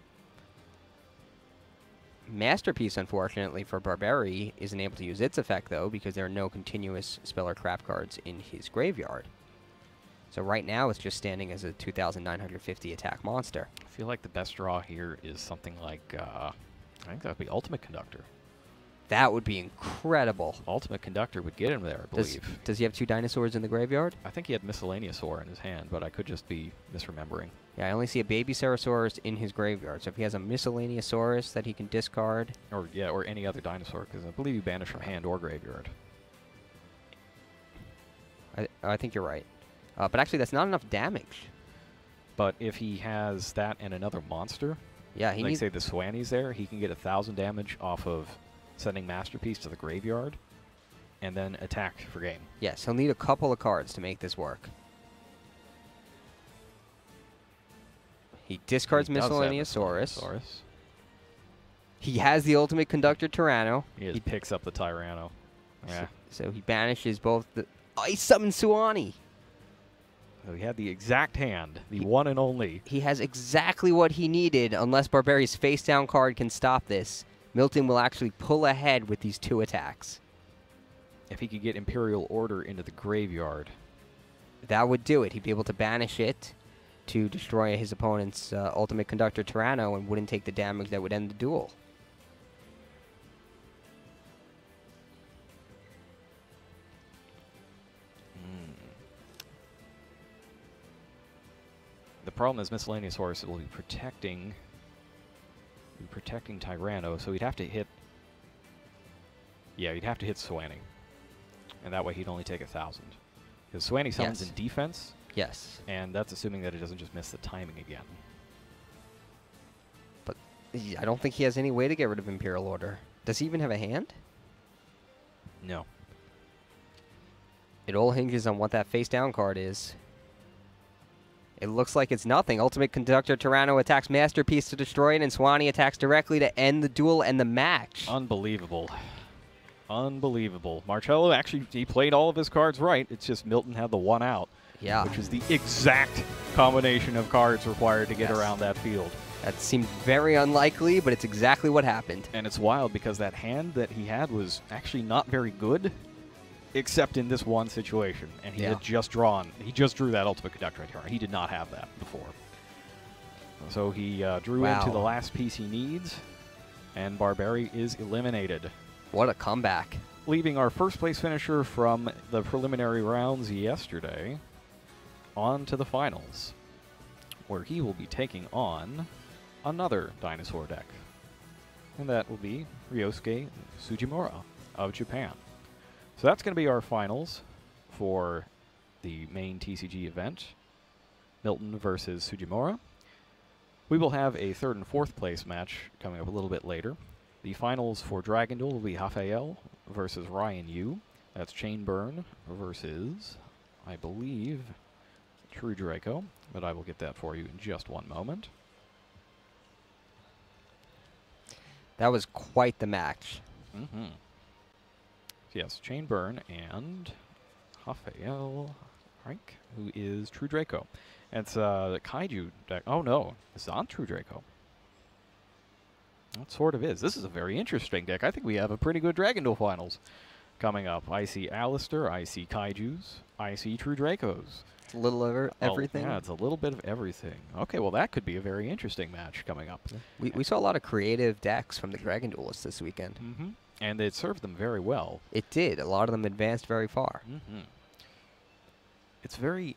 S2: Masterpiece, unfortunately, for Barberi isn't able to use its effect, though, because there are no continuous spell or trap cards in his graveyard. So right now, it's just standing as a 2,950 attack monster.
S1: I feel like the best draw here is something like, I think that would be Ultimate Conductor.
S2: That would be incredible.
S1: Ultimate Conductor would get him there, I believe.
S2: Does he have two dinosaurs in the graveyard?
S1: I think he had Miscellaneous Ore in his hand, but I could just be misremembering.
S2: Yeah, I only see a Baby Ceresaurus in his graveyard. So if he has a Miscellaneousaurus that he can discard.
S1: Or, yeah, or any other dinosaur, because I believe you banish from hand or graveyard.
S2: I think you're right. But actually, that's not enough damage.
S1: But if he has that and another monster,
S2: yeah, he
S1: like
S2: needs,
S1: say the Swanny's there, he can get 1,000 damage off of sending Masterpiece to the graveyard, and then attack for game.
S2: Yes, he'll need a couple of cards to make this work. He discards Miscellaneousaurus. He has the Ultimate Conductor Tyranno.
S1: He just picks up the Tyranno. Yeah.
S2: So he banishes both the... Oh, he summons Suwani!
S1: So he had the exact hand, the one and only.
S2: He has exactly what he needed, unless Barberi's face-down card can stop this. Milton will actually pull ahead with these two attacks.
S1: If he could get Imperial Order into the graveyard.
S2: That would do it. He'd be able to banish it to destroy his opponent's Ultimate Conductor Tyranno and wouldn't take the damage that would end the duel.
S1: The problem is Miscellaneousaurus will be protecting Tyranno, so he'd have to hit... Yeah, he'd have to hit Swanny. And that way he'd only take 1,000. Because Swanny summons in defense.
S2: Yes.
S1: And that's assuming that it doesn't just miss the timing again.
S2: But I don't think he has any way to get rid of Imperial Order. Does he even have a hand?
S1: No.
S2: It all hinges on what that face-down card is. It looks like it's nothing. Ultimate Conductor Tyranno attacks Masterpiece to destroy it, and Swanee attacks directly to end the duel and the match.
S1: Unbelievable. Unbelievable. Marcello actually, he played all of his cards right. It's just Milton had the one out.
S2: Yeah.
S1: Which is the exact combination of cards required to get around that field.
S2: That seemed very unlikely, but it's exactly what happened.
S1: And it's wild because that hand that he had was actually not very good, except in this one situation. And he had just drawn, he just drew that Ultimate Conductor right here. He did not have that before. So he drew into the last piece he needs, and Barberi is eliminated.
S2: What a comeback.
S1: Leaving our first place finisher from the preliminary rounds yesterday on to the finals, where he will be taking on another dinosaur deck. And that will be Ryosuke Sugimura of Japan. So that's going to be our finals for the main TCG event, Milton versus Sugimura. We will have a third and fourth place match coming up a little bit later. The finals for Dragon Duel will be Raphael versus Ryan Yu. That's Chain Burn versus, I believe, True Draco, but I will get that for you in just one moment.
S2: That was quite the match.
S1: Mm-hmm. Yes, Chain Burn and Raphael Frank, who is True Draco. And it's the Kaiju deck. Oh no, this is on True Draco. It sort of is. This is a very interesting deck. I think we have a pretty good Dragon Duel finals coming up. I see Alistair, I see Kaijus, I see True Dracos.
S2: It's a little of everything.
S1: Yeah, it's a little bit of everything. Okay, well that could be a very interesting match coming up.
S2: We saw a lot of creative decks from the Dragon Duelists this weekend.
S1: Mm-hmm. And it served them very well.
S2: It did. A lot of them advanced very far.
S1: Mm-hmm. It's very...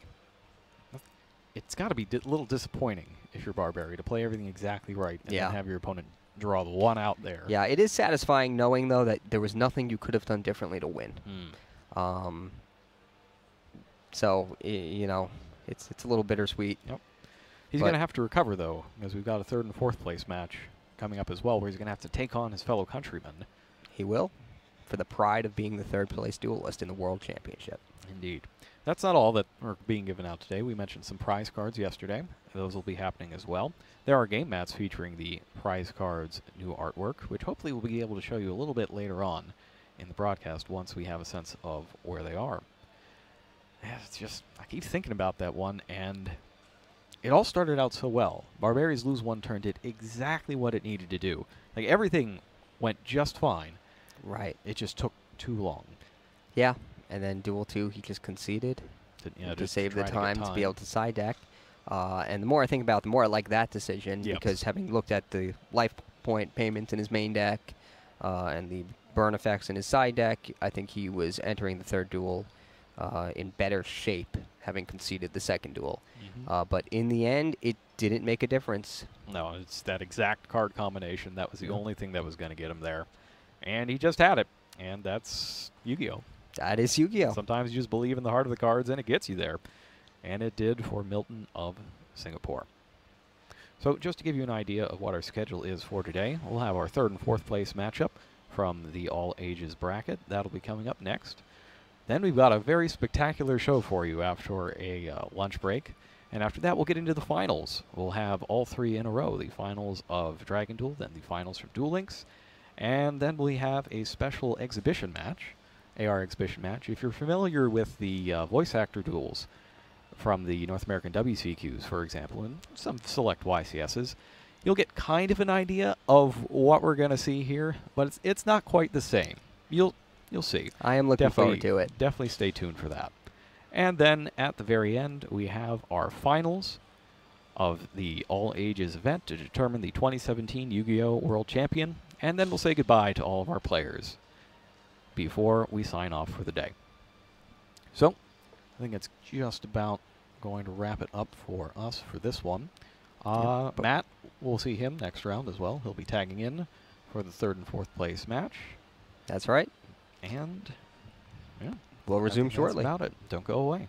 S1: It's got to be a little disappointing if you're Barberi to play everything exactly right and then have your opponent draw the one out there.
S2: Yeah, it is satisfying knowing, though, that there was nothing you could have done differently to win. So, you know, it's a little bittersweet.
S1: Yep. He's going to have to recover, though, because we've got a third and fourth place match coming up as well, where he's going to have to take on his fellow countrymen.
S2: He will, for the pride of being the third place duelist in the World Championship.
S1: Indeed. That's not all that are being given out today. We mentioned some prize cards yesterday. Those will be happening as well. There are game mats featuring the prize cards' new artwork, which hopefully we'll be able to show you a little bit later on in the broadcast once we have a sense of where they are. Yeah, it's just, I keep thinking about that one, and it all started out so well. Barberi's lose one turn did exactly what it needed to do. Like, everything went just fine.
S2: Right.
S1: It just took too long.
S2: Yeah. And then Duel 2, he just conceded to save the time to be able to side deck. And the more I think about it, the more I like that decision, because having looked at the life point payments in his main deck and the burn effects in his side deck, I think he was entering the third duel in better shape, having conceded the second duel. Mm-hmm. But in the end, it didn't make a difference.
S1: No, it's that exact card combination. That was the only thing that was going to get him there. And he just had it. And that's Yu-Gi-Oh!
S2: That is Yu-Gi-Oh!
S1: Sometimes you just believe in the heart of the cards, and it gets you there. And it did for Milton of Singapore. So just to give you an idea of what our schedule is for today, we'll have our third and fourth place matchup from the All Ages bracket. That'll be coming up next. Then we've got a very spectacular show for you after a lunch break. And after that, we'll get into the finals. We'll have all three in a row, the finals of Dragon Duel, then the finals from Duel Links. And then we have a special exhibition match. AR exhibition match. If you're familiar with the voice actor duels from the North American WCQs, for example, and some select YCSs, you'll get kind of an idea of what we're going to see here, but it's not quite the same. You'll see.
S2: I am looking forward to it.
S1: Definitely stay tuned for that. And then at the very end, we have our finals of the All Ages event to determine the 2017 Yu-Gi-Oh! World Champion, and then we'll say goodbye to all of our players before we sign off for the day. So, I think it's just about going to wrap it up for us for this one. Matt, we'll see him next round as well. He'll be tagging in for the third and fourth place match.
S2: That's right.
S1: And, yeah.
S2: We'll resume shortly.
S1: That's about it. Don't go away.